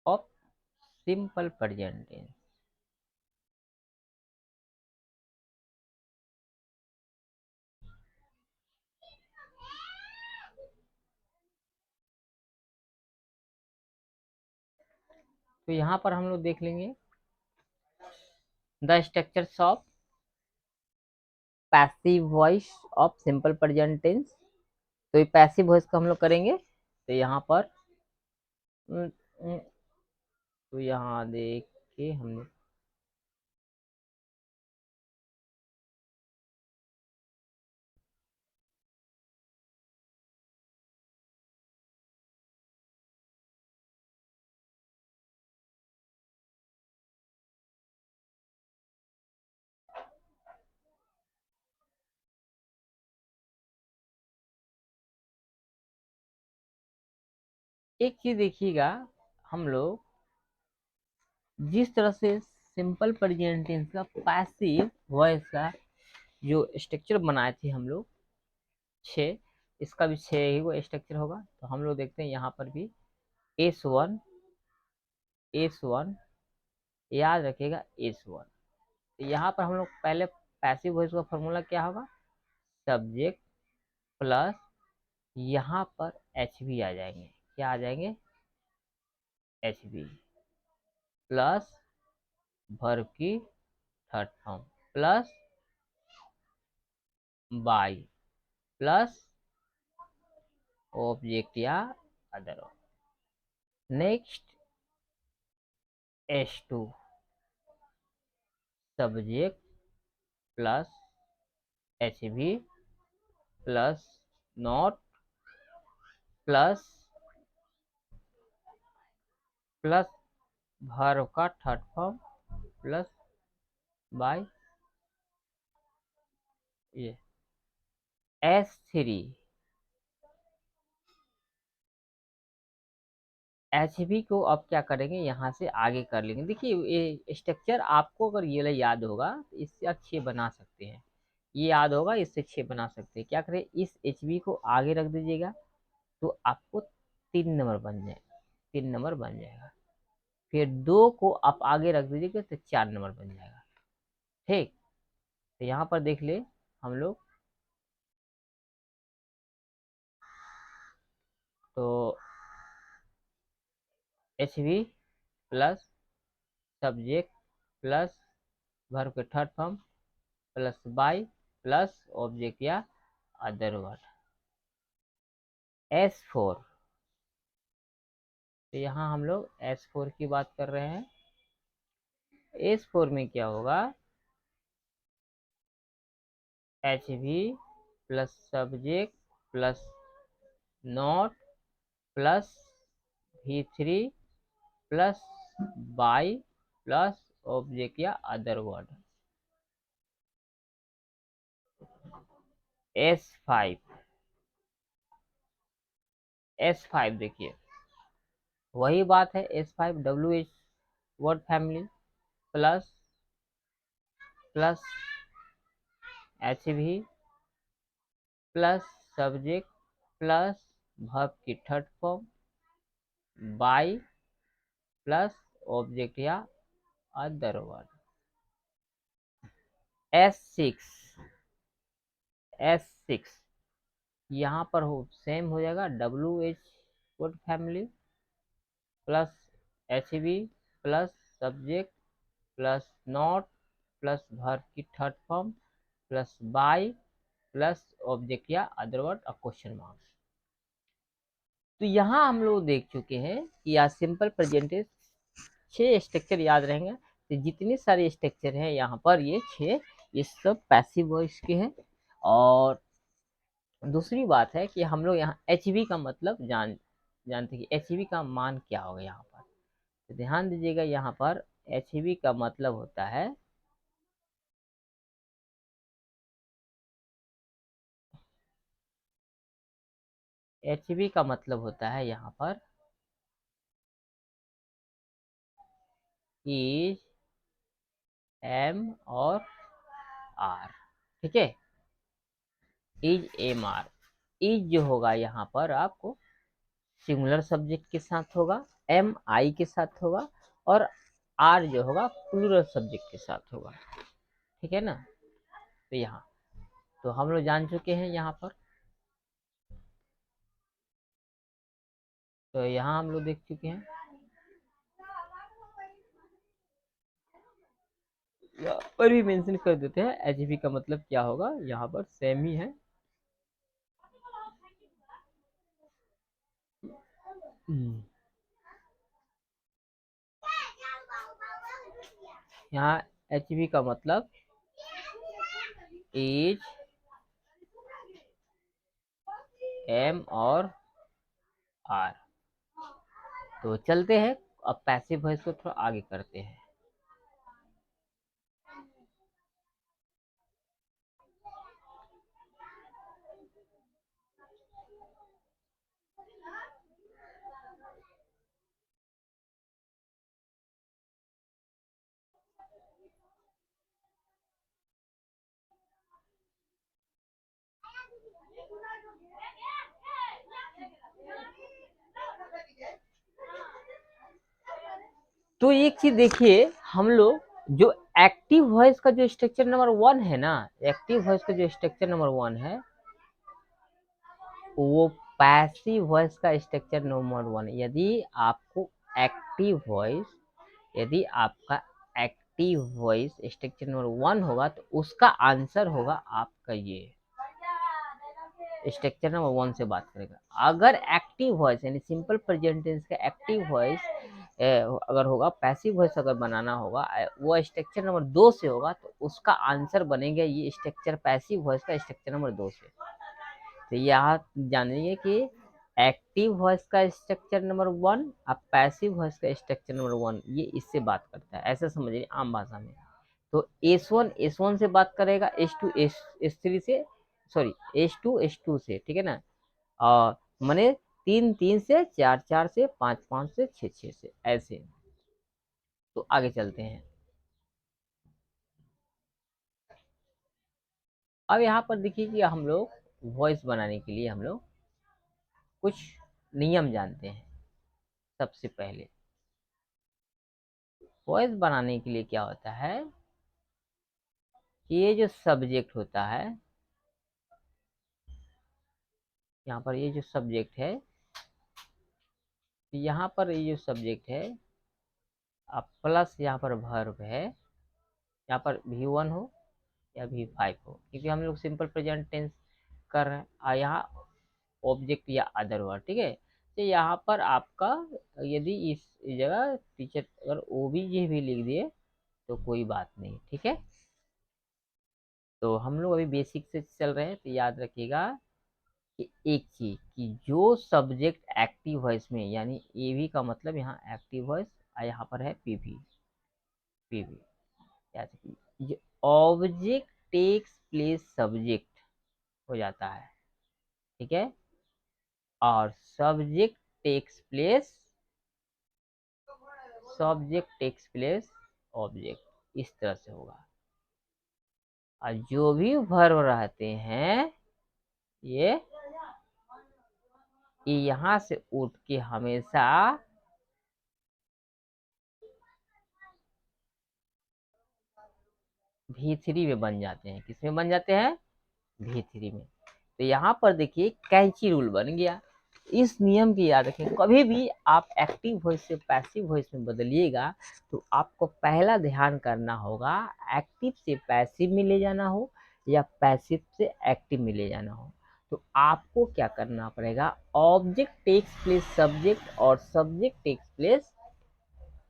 of simple present tense. तो यहाँ पर हम लोग देख लेंगे the structures of passive voice of simple present tense. तो ये पैसिव वॉइस का हम लोग करेंगे, तो यहाँ पर अम, अम, तो यहाँ देख के हमने एक चीज देखिएगा, हम लोग जिस तरह से सिंपल प्रेजेंट टेंस का पैसिव वॉइस का जो स्ट्रक्चर बनाए थे हम लोग छः, इसका भी छः ही वो स्ट्रक्चर होगा। तो हम लोग देखते हैं यहाँ पर भी एस वन याद रखिएगा एस वन। तो यहाँ पर हम लोग पहले पैसिव वॉइस का फॉर्मूला क्या होगा, सब्जेक्ट प्लस यहाँ पर एच बी आ जाएंगे, क्या आ जाएंगे, एच बी प्लस वर्ब की third form plus by plus object या other. Next S two subject plus H B plus not plus plus verb का थर्ड फॉर्म प्लस बाय ये S3। एच बी को अब क्या करेंगे, यहाँ से आगे कर लेंगे। देखिए ये स्ट्रक्चर आपको अगर ये याद होगा तो इससे आप 6 बना सकते हैं, ये याद होगा इससे 6 बना सकते हैं। क्या करें, इस एच बी को आगे रख दीजिएगा तो आपको 3 नंबर बन जाएगा, 3 नंबर बन जाएगा। फिर 2 को आप आगे रख दीजिएगा तो 4 नंबर बन जाएगा। ठीक, तो यहाँ पर देख ले हम लोग, तो H B plus subject plus verb के third form plus by plus object या अदर वर्ड। S4, तो यहाँ हम लोग S4 की बात कर रहे हैं। S4 में क्या होगा, H B plus subject plus not plus V3 plus by plus object या अदर वर्ड। S5 देखिए वही बात है, S5 WH word family plus plus H B plus subject plus verb की third form by plus object या other word. S6 यहाँ पर हो सेम हो जाएगा, WH word family plus H B plus subject plus not plus verb की third form plus by plus object या other word question mark. तो यहाँ हम लोग देख चुके हैं कि या सिंपल प्रेजेंट 6 स्ट्रक्चर याद रहेंगे। तो जितने सारे स्ट्रक्चर हैं यहाँ पर ये 6, ये सब पैसिव वॉइस के हैं। और दूसरी बात है कि हम लोग यहाँ एच बी का मतलब जानते हैं कि एच का मान क्या होगा यहाँ पर। तो ध्यान दीजिएगा, यहाँ पर एच का मतलब होता है यहाँ पर इज एम और आर, ठीक है। इज एम आर, इज जो होगा यहाँ पर आपको सिंगुलर सब्जेक्ट के साथ होगा, एम आई के साथ होगा, और आर जो होगा प्लूरल सब्जेक्ट के साथ होगा, ठीक है ना। तो यहाँ तो हम लोग जान चुके हैं यहाँ पर, तो यहाँ हम लोग देख चुके हैं। यहाँ पर भी मेंशन कर देते हैं एचवी का मतलब क्या होगा, यहाँ पर सेम ही है। यहाँ एचवी का मतलब इज एम और आर। तो चलते हैं अब पैसिव वॉइस को थोड़ा आगे करते हैं। तो एक चीज देखिए, हम लोग जो एक्टिव वॉइस का जो स्ट्रक्चर नंबर 1 है ना, एक्टिव वॉइस का जो स्ट्रक्चर नंबर 1 है, वो पैसिव वॉइस का स्ट्रक्चर नंबर 1। यदि आपका एक्टिव वॉइस स्ट्रक्चर नंबर 1 होगा तो उसका आंसर होगा आपका ये स्ट्रक्चर नंबर 1 से बात करेगा। अगर एक्टिव वॉइस यानी सिंपल प्रेजेंट टेंस का एक्टिव वॉइस अगर होगा, पैसिव वॉइस अगर बनाना होगा, वो स्ट्रक्चर नंबर 2 से होगा, तो उसका आंसर बनेगा ये स्ट्रक्चर पैसिव वॉइस का स्ट्रक्चर नंबर 2 से। तो यहाँ जानिए कि एक्टिव वॉइस का स्ट्रक्चर नंबर 1 और पैसिव वॉइस का स्ट्रक्चर नंबर 1 ये इससे बात करता है, ऐसा समझिए आम भाषा में। तो S1 से बात करेगा, S2 S3 से, सॉरी S2 से, ठीक है ना। और माने 3 से, 4 से, 5 से, 6 से, ऐसे। तो आगे चलते हैं। अब यहाँ पर देखिए कि हम लोग वॉइस बनाने के लिए हम लोग कुछ नियम जानते हैं। सबसे पहले वॉइस बनाने के लिए क्या होता है कि ये जो सब्जेक्ट होता है, यहाँ पर ये जो सब्जेक्ट है, यहाँ पर ये जो सब्जेक्ट है अब प्लस यहाँ पर वर्ब है, यहाँ पर V1 हो या V5 हो, क्योंकि हम लोग सिंपल प्रेजेंट टेंस कर रहे हैं, और यहाँ ऑब्जेक्ट या अदर वर्ड, ठीक है। तो यहाँ पर आपका यदि इस जगह टीचर अगर OBJ भी लिख दिए तो कोई बात नहीं, ठीक है। तो हम लोग अभी बेसिक से चल रहे हैं, तो याद रखिएगा कि एक चीज कि जो सब्जेक्ट एक्टिव वॉइस में, यानी AV का मतलब यहाँ एक्टिव वॉइस, यहाँ पर है PV याद रखिए, ऑब्जेक्ट टेक्स प्लेस सब्जेक्ट हो जाता है, ठीक है, और सब्जेक्ट टेक्स प्लेस ऑब्जेक्ट, इस तरह से होगा। और जो भी वर्ब रहते हैं ये यहाँ से उठ के हमेशा V3 में बन जाते हैं। किसमें बन जाते हैं? V3 में। तो यहाँ पर देखिए कैंची रूल बन गया। इस नियम की याद रखें, कभी भी आप एक्टिव वॉइस से पैसिव वॉइस में बदलिएगा तो आपको पहला ध्यान करना होगा एक्टिव से पैसिव में ले जाना हो या पैसिव से एक्टिव में ले जाना हो, तो आपको क्या करना पड़ेगा, ऑब्जेक्ट टेक्स प्लेस सब्जेक्ट और सब्जेक्ट टेक्स प्लेस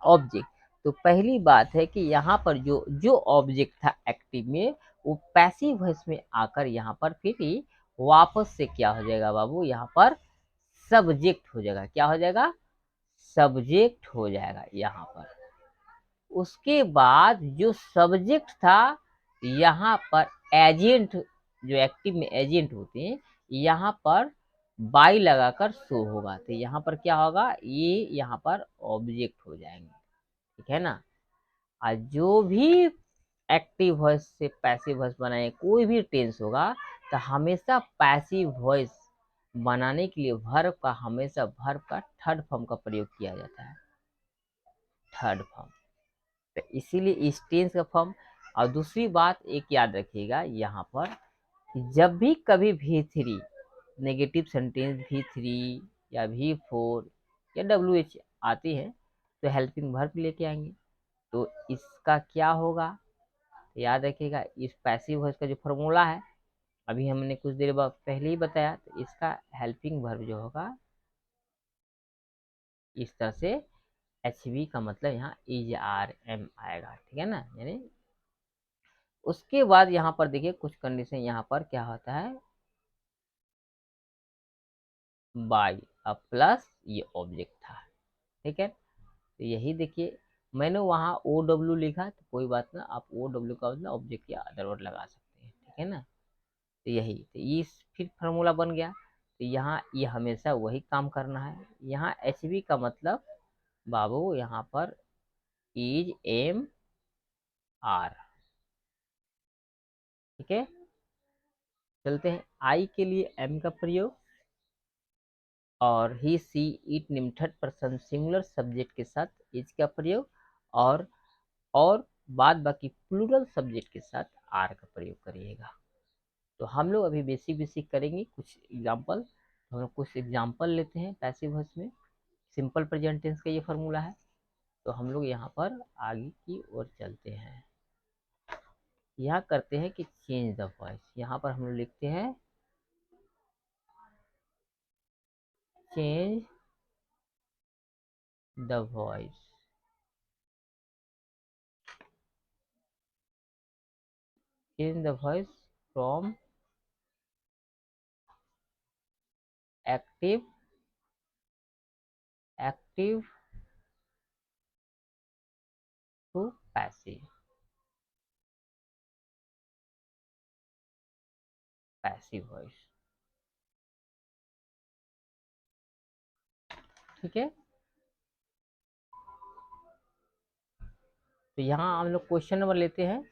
ऑब्जेक्ट। तो पहली बात है कि यहाँ पर जो जो ऑब्जेक्ट था एक्टिव में, वो पैसिव वॉइस में आकर यहाँ पर फिर ही वापस से क्या हो जाएगा बाबू, यहाँ पर सब्जेक्ट हो जाएगा। क्या हो जाएगा? सब्जेक्ट हो जाएगा यहाँ पर। उसके बाद जो सब्जेक्ट था यहाँ पर एजेंट, जो एक्टिव में एजेंट होते हैं, यहाँ पर बाई लगाकर शो होगा। तो यहाँ पर क्या होगा? ये यहाँ पर ऑब्जेक्ट हो जाएंगे, ठीक है ना। और जो भी एक्टिव वॉइस से पैसिव वॉइस बनाए, कोई भी टेंस होगा, तो हमेशा पैसिव वॉइस बनाने के लिए वर्ब का, हमेशा वर्ब का थर्ड फॉर्म का प्रयोग किया जाता है, थर्ड फॉर्म। तो इसीलिए इस टेंस का फॉर्म। और दूसरी बात एक याद रखिएगा यहाँ पर, जब भी कभी V3 नेगेटिव सेंटेंस V3 या V4 या WH आती है, तो हेल्पिंग वर्ब लेके आएंगे। तो इसका क्या होगा? याद रखिएगा, इस पैसिव वॉइस का जो फॉर्मूला है, अभी हमने कुछ देर बाद पहले ही बताया, तो इसका हेल्पिंग वर्ब जो होगा इस तरह से HV का मतलब यहाँ इज आर एम आएगा, ठीक है ना। यानी उसके बाद यहाँ पर देखिए कुछ कंडीशन, यहाँ पर क्या होता है, बाई अब प्लस ये ऑब्जेक्ट था, ठीक है। तो यही देखिए, मैंने वहाँ OW लिखा, तो कोई बात ना, आप OW का मतलब ऑब्जेक्ट या अदर वर्ड लगा सकते हैं, ठीक है ना। तो यही, तो ये फिर फार्मूला बन गया। तो यहाँ ये हमेशा वही काम करना है। यहाँ HV का मतलब बाबू यहाँ पर इज एम आर, ठीक है। चलते हैं आई के लिए एम का प्रयोग, और ही सी इट निम्न थर्ड पर्सन सिंगुलर सब्जेक्ट के साथ इज का प्रयोग, और बाद बाकी प्लूरल सब्जेक्ट के साथ आर का प्रयोग करिएगा। तो हम लोग अभी बेसिक बेसिक करेंगे कुछ एग्जाम्पल। तो हम लोग कुछ एग्जाम्पल लेते हैं पैसिव वॉइस में। सिंपल प्रेजेंट टेंस का ये फॉर्मूला है। तो हम लोग यहाँ पर आगे की ओर चलते हैं। यहाँ करते हैं कि चेंज द वॉइस। यहाँ पर हम लोग लिखते हैं change the voice, change the voice from active active to passive, passive voice, ठीक है। तो यहाँ हम लोग क्वेश्चन नंबर लेते हैं।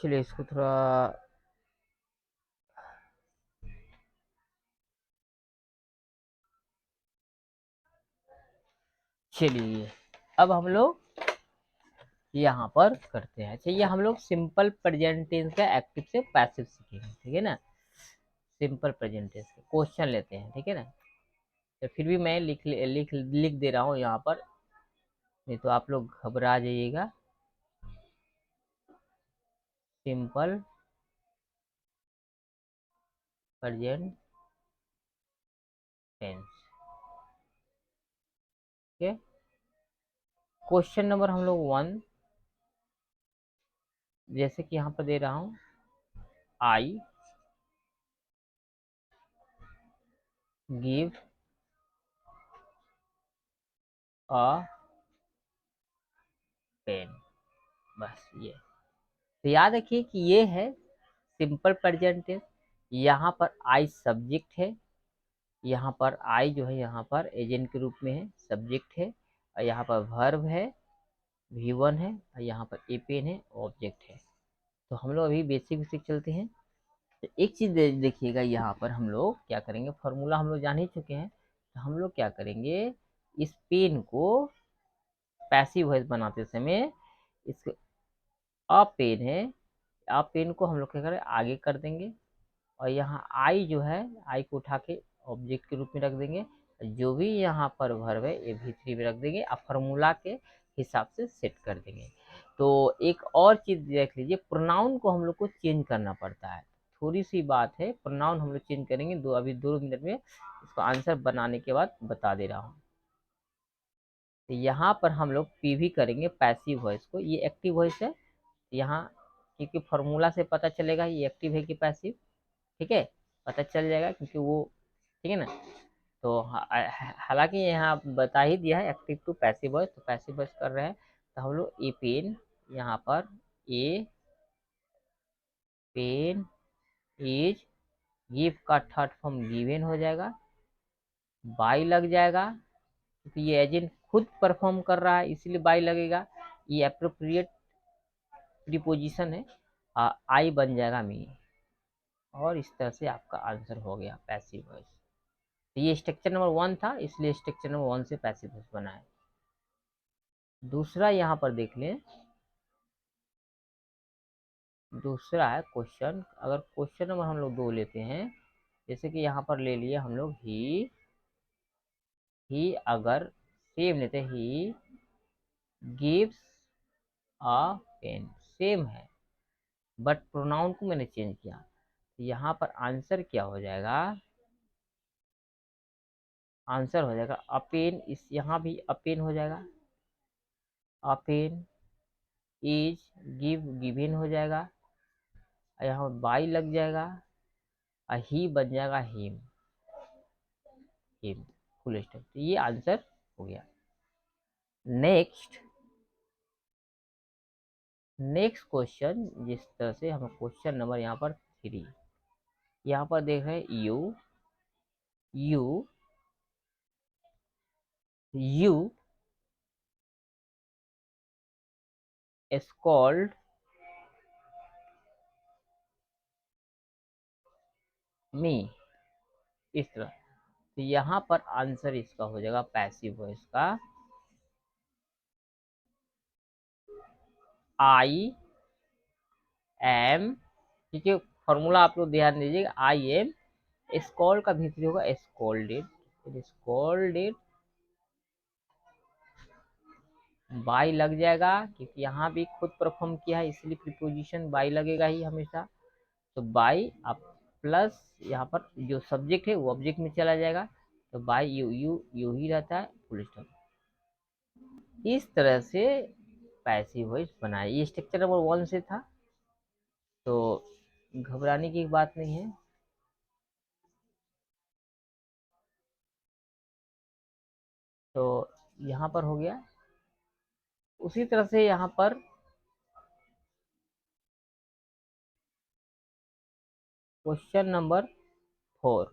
चलिए इसको थोड़ा चलिए अब हम लोग यहाँ पर करते हैं। अच्छा, ये हम लोग सिंपल प्रेजेंट टेंस का एक्टिव से पैसिव सीखेंगे, ठीक है ना। सिंपल प्रेजेंट टेंस का क्वेश्चन लेते हैं, ठीक है ना। तो फिर भी मैं लिख दे रहा हूँ यहाँ पर, नहीं तो आप लोग घबरा जाइएगा। सिंपल प्रेजेंट टेंस, ठीक है। क्वेश्चन नंबर हम लोग 1, जैसे कि यहाँ पर दे रहा हूँ, आई गिव अ पेन, बस ये। तो याद रखिए कि ये है सिंपल प्रेजेंट टेंस। यहाँ पर आई सब्जेक्ट है, यहाँ पर आई जो है यहाँ पर एजेंट के रूप में है, सब्जेक्ट है, और यहाँ पर वर्ब है, V1 है, और यहाँ पर ए पेन है, ऑब्जेक्ट है। तो हम लोग अभी बेसिक बेसिक चलते हैं। तो एक चीज देखिएगा, यहाँ पर हम लोग क्या करेंगे, फॉर्मूला हम लोग जान ही चुके हैं। तो हम लोग क्या करेंगे, इस पेन को पैसिव वॉइस बनाते समय, इसको अ पेन है, अ पेन को हम लोग क्या करें, आगे कर देंगे, और यहाँ आई जो है, आई को उठा के ऑब्जेक्ट के रूप में रख देंगे। जो भी यहाँ पर वर्ब है ये V3 में रख देंगे और फार्मूला के हिसाब से सेट कर देंगे। तो एक और चीज देख लीजिए, प्रोनाउन को हम लोग को चेंज करना पड़ता है। थोड़ी सी बात है, प्रोनाउन हम लोग चेंज करेंगे, अभी 2 मिनट में इसको आंसर बनाने के बाद बता दे रहा हूँ। तो यहाँ पर हम लोग पीवी करेंगे पैसिव वॉइस को, ये एक्टिव वॉइस है यहाँ, क्योंकि फार्मूला से पता चलेगा ये एक्टिव है कि पैसिव। ठीक है, पता चल जाएगा क्योंकि वो, ठीक है ना। तो हालांकि यहाँ बता ही दिया है एक्टिव टू पैसिव वॉइस, तो पैसिव वॉइस कर रहे हैं तो हम लोग ए पेन, यहाँ पर ए पेन इज, गिव का थर्ड फॉर्म गिवन हो जाएगा, बाई लग जाएगा क्योंकि ये एजेंट खुद परफॉर्म कर रहा है इसलिए बाई लगेगा, ये अप्रोप्रिएट प्रीपोजिशन है, आई बन जाएगा मी। और इस तरह से आपका आंसर हो गया पैसिव वॉइस। तो ये स्ट्रक्चर नंबर 1 था, इसलिए स्ट्रक्चर नंबर 1 से पैसिव वॉइस बना है। दूसरा यहाँ पर देख लें, दूसरा है क्वेश्चन, अगर क्वेश्चन नंबर हम लोग 2 लेते हैं, जैसे कि यहाँ पर ले लिए हम लोग ही अगर सेम लेते, he gives a pen, same है बट प्रोनाउन को मैंने चेंज किया, तो यहाँ पर आंसर क्या हो जाएगा, आंसर हो जाएगा अपेन, इस यहाँ भी अपेन हो जाएगा, अपेन इज, गिव गिवन हो जाएगा, यहाँ बाई लग जाएगा, ही बन जाएगा हिम, हिम फुल स्टॉप। तो ये आंसर हो गया। नेक्स्ट नेक्स्ट क्वेश्चन, जिस तरह से हम क्वेश्चन नंबर यहाँ पर 3, यहाँ पर देख रहे हैं यू यू स्कॉल्ड मी, इस तरह। तो यहाँ पर आंसर इसका हो जाएगा पैसिव वॉइस का आई एम, ठीक है, फॉर्मूला आप लोग ध्यान दीजिएगा, आई एम स्कॉल्ड का भीतरी होगा स्कॉल्डेड, स्कॉल्डेड बाई लग जाएगा क्योंकि यहाँ भी खुद परफॉर्म किया है इसलिए प्रीपोजिशन बाई लगेगा ही हमेशा। तो बाई अब प्लस यहाँ पर जो सब्जेक्ट है वो ऑब्जेक्ट में चला जाएगा, तो बाई यू यू यू ही रहता है फुल स्टॉप। इस तरह से पैसिव वॉइस बनाए, ये स्ट्रक्चर नंबर 1 से था, तो घबराने की बात नहीं है। तो यहाँ पर हो गया, उसी तरह से यहाँ पर क्वेश्चन नंबर 4,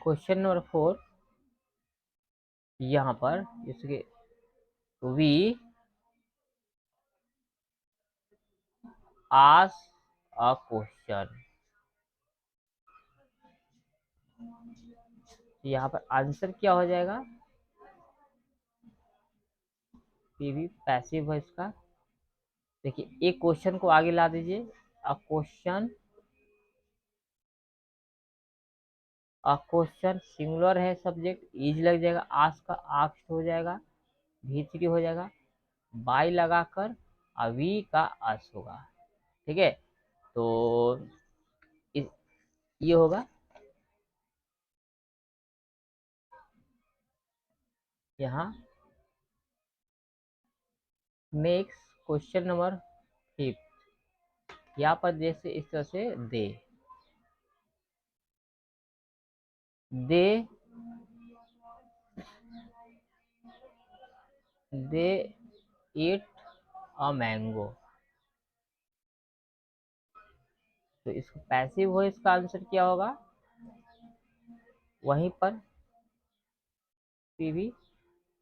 क्वेश्चन नंबर 4 यहाँ पर जैसे वी आस्क अ क्वेश्चन, यहाँ पर आंसर क्या हो जाएगा, पीवी पैसिव है इसका। देखिए एक क्वेश्चन को आगे ला दीजिए, a question, a question singular है, सब्जेक्ट इज लग जाएगा, आस्क का आस्क्ड हो जाएगा, V3 हो जाएगा, बाई लगाकर अभी का अस होगा। ठीक है, तो ये होगा यहाँ। नेक्स्ट क्वेश्चन नंबर 5, यहाँ पर जैसे इस तरह से दे दे ईट अ मैंगो, तो इसको पैसिव हो, इसका आंसर क्या होगा, वहीं पर पीवी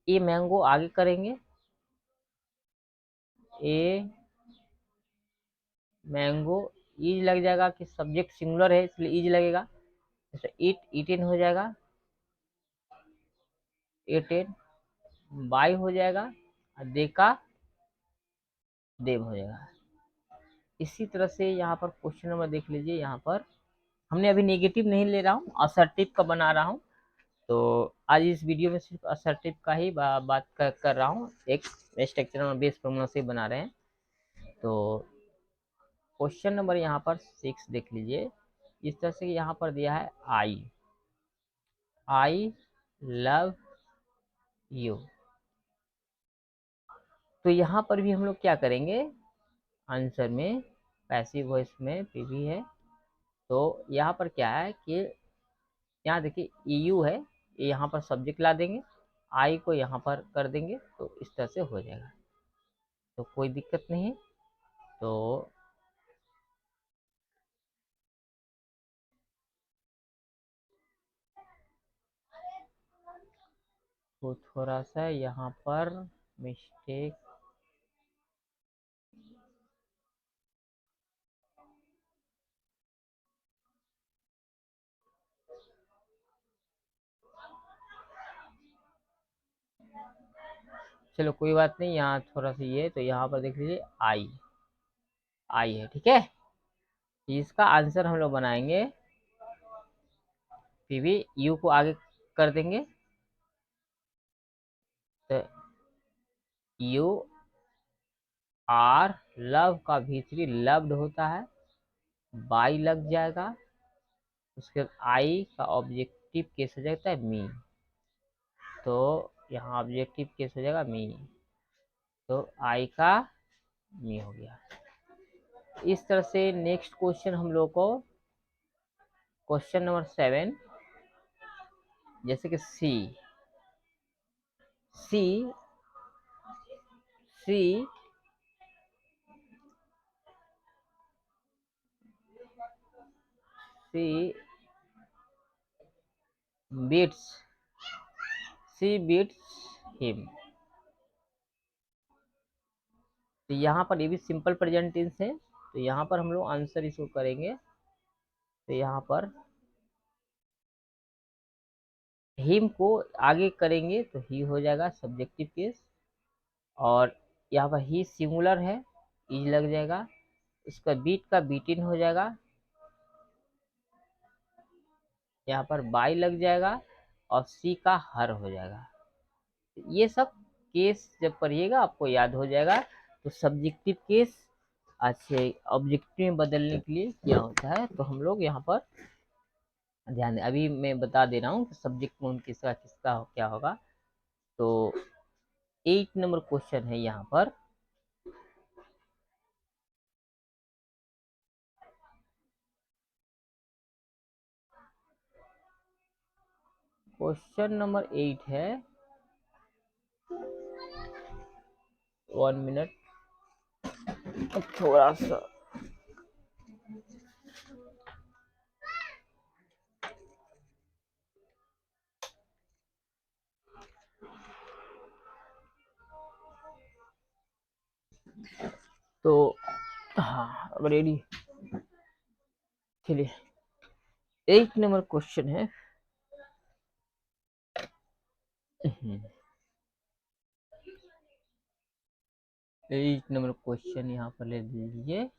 ए मैंगो आगे करेंगे, ए मैंगो इज लग जाएगा कि सब्जेक्ट सिंगुलर है इसलिए इज लगेगा, जैसे इट इटेन हो जाएगा, एटेन बाई हो जाएगा, देखा देम हो जाएगा। इसी तरह से यहाँ पर क्वेश्चन नंबर देख लीजिए। यहाँ पर हमने अभी नेगेटिव नहीं ले रहा हूँ, असर्टिव का बना रहा हूँ। तो आज इस वीडियो में सिर्फ असर्टिव का ही बात कर रहा हूँ, एक स्ट्रक्चर बेस फॉर्मूला से बना रहे हैं। तो क्वेश्चन नंबर यहाँ पर 6 देख लीजिए। इस तरह से यहाँ पर दिया है आई लव यू। तो यहाँ पर भी हम लोग क्या करेंगे, आंसर में पैसिव वॉइस में पीवी है। तो यहाँ पर क्या है कि यहाँ देखिए यू है, यहाँ पर सब्जेक्ट ला देंगे, आई को यहाँ पर कर देंगे, तो इस तरह से हो जाएगा। तो कोई दिक्कत नहीं है। तो थोड़ा सा यहाँ पर मिस्टेक, चलो कोई बात नहीं, यहाँ थोड़ा सा ये, तो यहाँ पर देख लीजिए आई है, ठीक है। इसका आंसर हम लोग बनाएंगे, फिर भी यू को आगे कर देंगे, तो यू आर लव का भीतरी लव्ड होता है, बाई लग जाएगा। उसके बाद आई का ऑब्जेक्टिव केस हो जाता है मी, तो यहाँ ऑब्जेक्टिव केस हो जाएगा मी, तो आई का मी हो गया। इस तरह से नेक्स्ट क्वेश्चन हम लोग को क्वेश्चन नंबर 7, जैसे कि सी सी सी सी बीट्स हिम। तो यहाँ पर ये भी सिंपल प्रेजेंट टेंस है, तो यहाँ पर हम लोग आंसर इसको करेंगे। तो यहाँ पर हिम को आगे करेंगे तो ही हो जाएगा सब्जेक्टिव केस, और यहाँ पर ही सिंगुलर है, इज लग जाएगा। इसका बीट का बीटिन हो जाएगा, यहाँ पर बाई लग जाएगा, और सी का हर हो जाएगा। ये सब केस जब पढ़िएगा आपको याद हो जाएगा। तो सब्जेक्टिव केस अच्छे ऑब्जेक्टिव में बदलने के लिए क्या होता है, तो हम लोग यहाँ पर ध्यान दें। अभी मैं बता दे रहा हूँ कि सब्जेक्ट कौन किसका किसका क्या होगा। तो 8 नंबर क्वेश्चन है यहाँ पर, क्वेश्चन नंबर 8 है, 1 मिनट थोड़ा सा, तो हाँ अब रेडी। चलिए 8 नंबर क्वेश्चन है, 8 नंबर क्वेश्चन यहाँ पर ले लीजिए।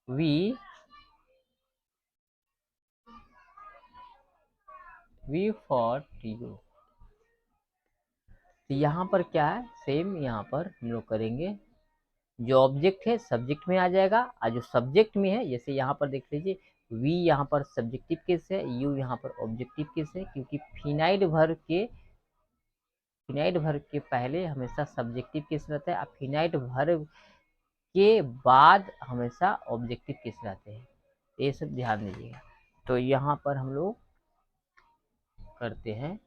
We for you. तो यहाँ पर क्या है, सेम यहाँ पर हम लोग करेंगे, जो ऑब्जेक्ट है सब्जेक्ट में आ जाएगा, और जो सब्जेक्ट में है, जैसे यहाँ पर देख लीजिए वी यहाँ पर सब्जेक्टिव केस है, यू यहाँ पर ऑब्जेक्टिव केस है, क्योंकि फिनाइट भर के पहले हमेशा सब्जेक्टिव केस रहता है, और फिनाइट भर के बाद हमेशा ऑब्जेक्टिव केस रहते हैं। ये सब ध्यान दीजिएगा। तो यहाँ पर हम लोग करते हैं,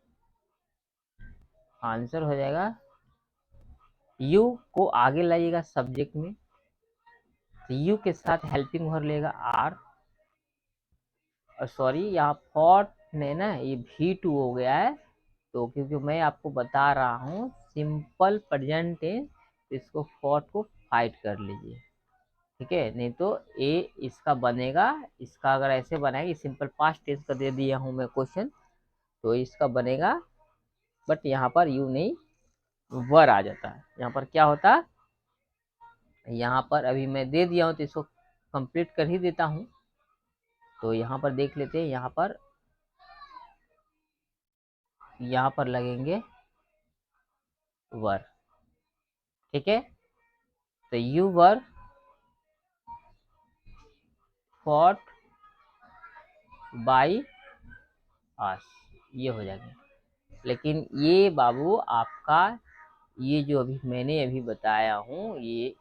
आंसर हो जाएगा, यू को आगे लाइएगा सब्जेक्ट में, तो यू के साथ हेल्पिंग वर्ब लेगा आर, और सॉरी यहाँ फॉट ने ना ये V2 हो गया है, तो क्योंकि मैं आपको बता रहा हूँ सिंपल प्रेजेंट टेंस, इसको फॉट को फाइट कर लीजिए, ठीक है। नहीं तो ए इसका बनेगा, इसका अगर ऐसे बनाएगा, सिंपल पास्ट टेंस का दे दिया हूँ मैं क्वेश्चन, तो इसका बनेगा, बट यहाँ पर यू नहीं वर आ जाता है। यहाँ पर क्या होता है, यहाँ पर अभी मैं दे दिया हूँ तो इसको कंप्लीट कर ही देता हूँ। तो यहाँ पर देख लेते हैं, यहाँ पर लगेंगे वर। ठीक है, तो you were fought by us, ये हो जाएगा। लेकिन ये बाबू आपका ये जो अभी मैंने अभी बताया हूँ, ये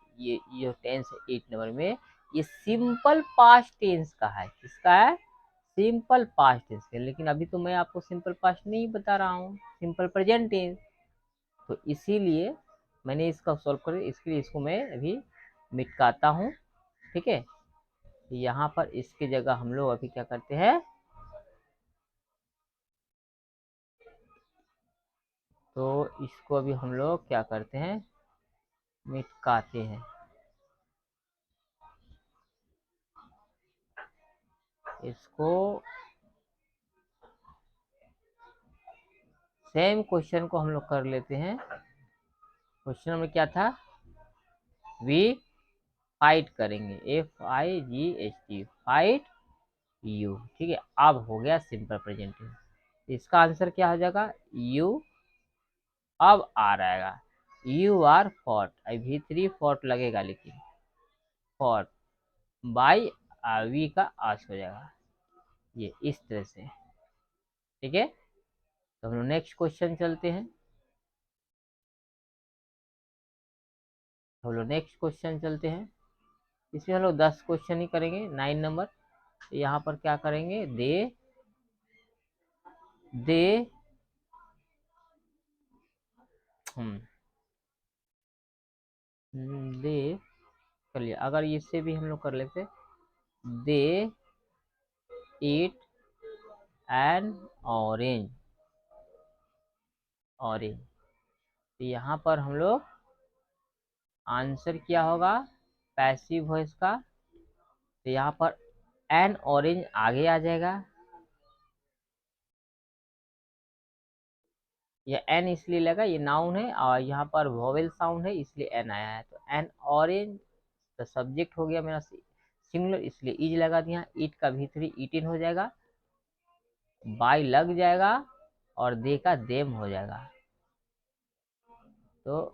जो टेंस है 8 नंबर में, ये सिंपल पास्ट टेंस का है। किसका है? सिंपल पास्ट टेंस का। लेकिन अभी तो मैं आपको सिंपल पास्ट नहीं बता रहा हूँ, सिंपल प्रेजेंट टेंस। तो इसीलिए मैंने इसका सॉल्व कर, इसके लिए इसको मैं अभी मिटकाता हूँ। ठीक है, यहाँ पर इसके जगह हम लोग अभी क्या करते हैं, तो इसको अभी हम लोग क्या करते हैं, मिटकाते हैं। इसको सेम क्वेश्चन को हम लोग कर लेते हैं। क्वेश्चन में क्या था, वी फाइट करेंगे, FIGHT, फाइट यू। ठीक है, अब हो गया सिंपल प्रेजेंट टेंस। इसका आंसर क्या हो जाएगा, यू अब आ रहेगा, यू आर फॉट, अभी 3 फॉट लगेगा, लेकिन फॉट बाई वी का आस हो जाएगा, ये इस तरह से। ठीक है, तो हम लोग नेक्स्ट क्वेश्चन चलते हैं। हम लोग नेक्स्ट क्वेश्चन चलते हैं। इसमें हम लोग 10 क्वेश्चन ही करेंगे, 9 नंबर। यहाँ पर क्या करेंगे, दे दे कर लिया। अगर इससे भी हम लोग कर लेते, दे ईट एन ऑरेंज, ऑरेंज। तो यहाँ पर हम लोग आंसर क्या होगा, पैसिव वॉइस का। तो यहाँ पर एन ऑरेंज आगे आ जाएगा, ये एन इसलिए लगा, ये नाउन है और यहाँ पर वोवेल साउंड है इसलिए एन आया है। तो एन ऑरेंज, तो सब्जेक्ट हो गया मेरा सिंगुलर, इसलिए इज लगा दिया। ईट का भीतरी ईटिन हो जाएगा, बाई लग जाएगा, और दे का देम हो जाएगा, तो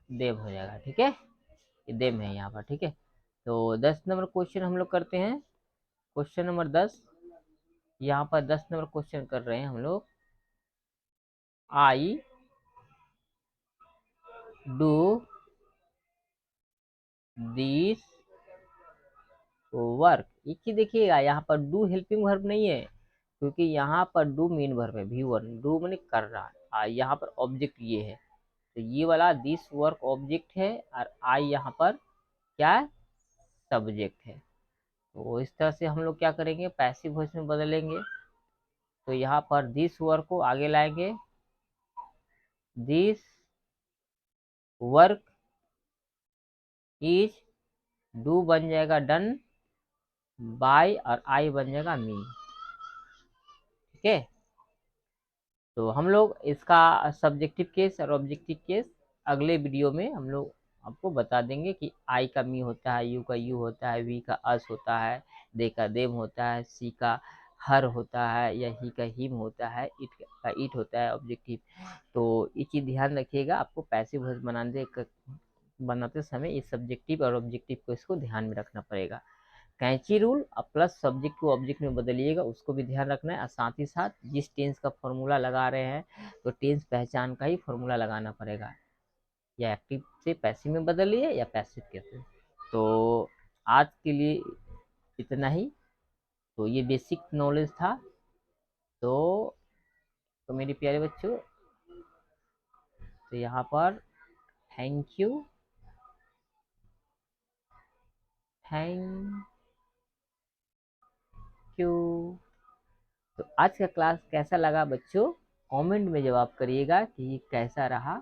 देम हो जाएगा। ठीक है, ये देम है यहाँ पर। ठीक है, तो 10 नंबर क्वेश्चन हम लोग करते हैं। क्वेश्चन नंबर 10, यहाँ पर 10 नंबर क्वेश्चन कर रहे हैं हम लोग। आई डू दिस वर्क, एक ही देखिएगा, यहाँ पर डू हेल्पिंग वर्ब नहीं है, क्योंकि यहाँ पर डू मेन वर्ब है, V1, डू मैंने कर रहा है, यहाँ पर ऑब्जेक्ट ये है, तो ये वाला दिस वर्क ऑब्जेक्ट है, और आई यहाँ पर क्या है, सब्जेक्ट है। तो इस तरह से हम लोग क्या करेंगे, पैसिव वॉइस में बदलेंगे। तो यहाँ पर दिस वर्क को आगे लाएंगे, दिस वर्क इज, डू बन जाएगा डन, बाय और आई बन जाएगा मी। ठीक है, तो हम लोग इसका सब्जेक्टिव केस और ऑब्जेक्टिव केस अगले वीडियो में हम लोग आपको बता देंगे कि आई का मी होता है, यू का यू होता है, वी का अस होता है, दे का देम होता है, सी का हर होता है, या ही का हिम होता है, इट का इट होता है ऑब्जेक्टिव। तो ये चीज़ ध्यान रखिएगा, आपको पैसिव वॉइस बनाते समय ये सब्जेक्टिव और ऑब्जेक्टिव को इसको ध्यान में रखना पड़ेगा। कैंची रूल और प्लस सब्जेक्ट को ऑब्जेक्ट में बदलिएगा, उसको भी ध्यान रखना है। और साथ ही साथ जिस टेंस का फॉर्मूला लगा रहे हैं, तो टेंस पहचान का ही फॉर्मूला लगाना पड़ेगा, या एक्टिव से पैसिव में बदलिए या पैसिव के से। तो आज के लिए इतना ही। तो ये बेसिक नॉलेज था। तो मेरे प्यारे बच्चों, तो यहाँ पर थैंक यू, थैंक यू। तो आज का क्लास कैसा लगा बच्चों, कमेंट में जवाब करिएगा कि कैसा रहा।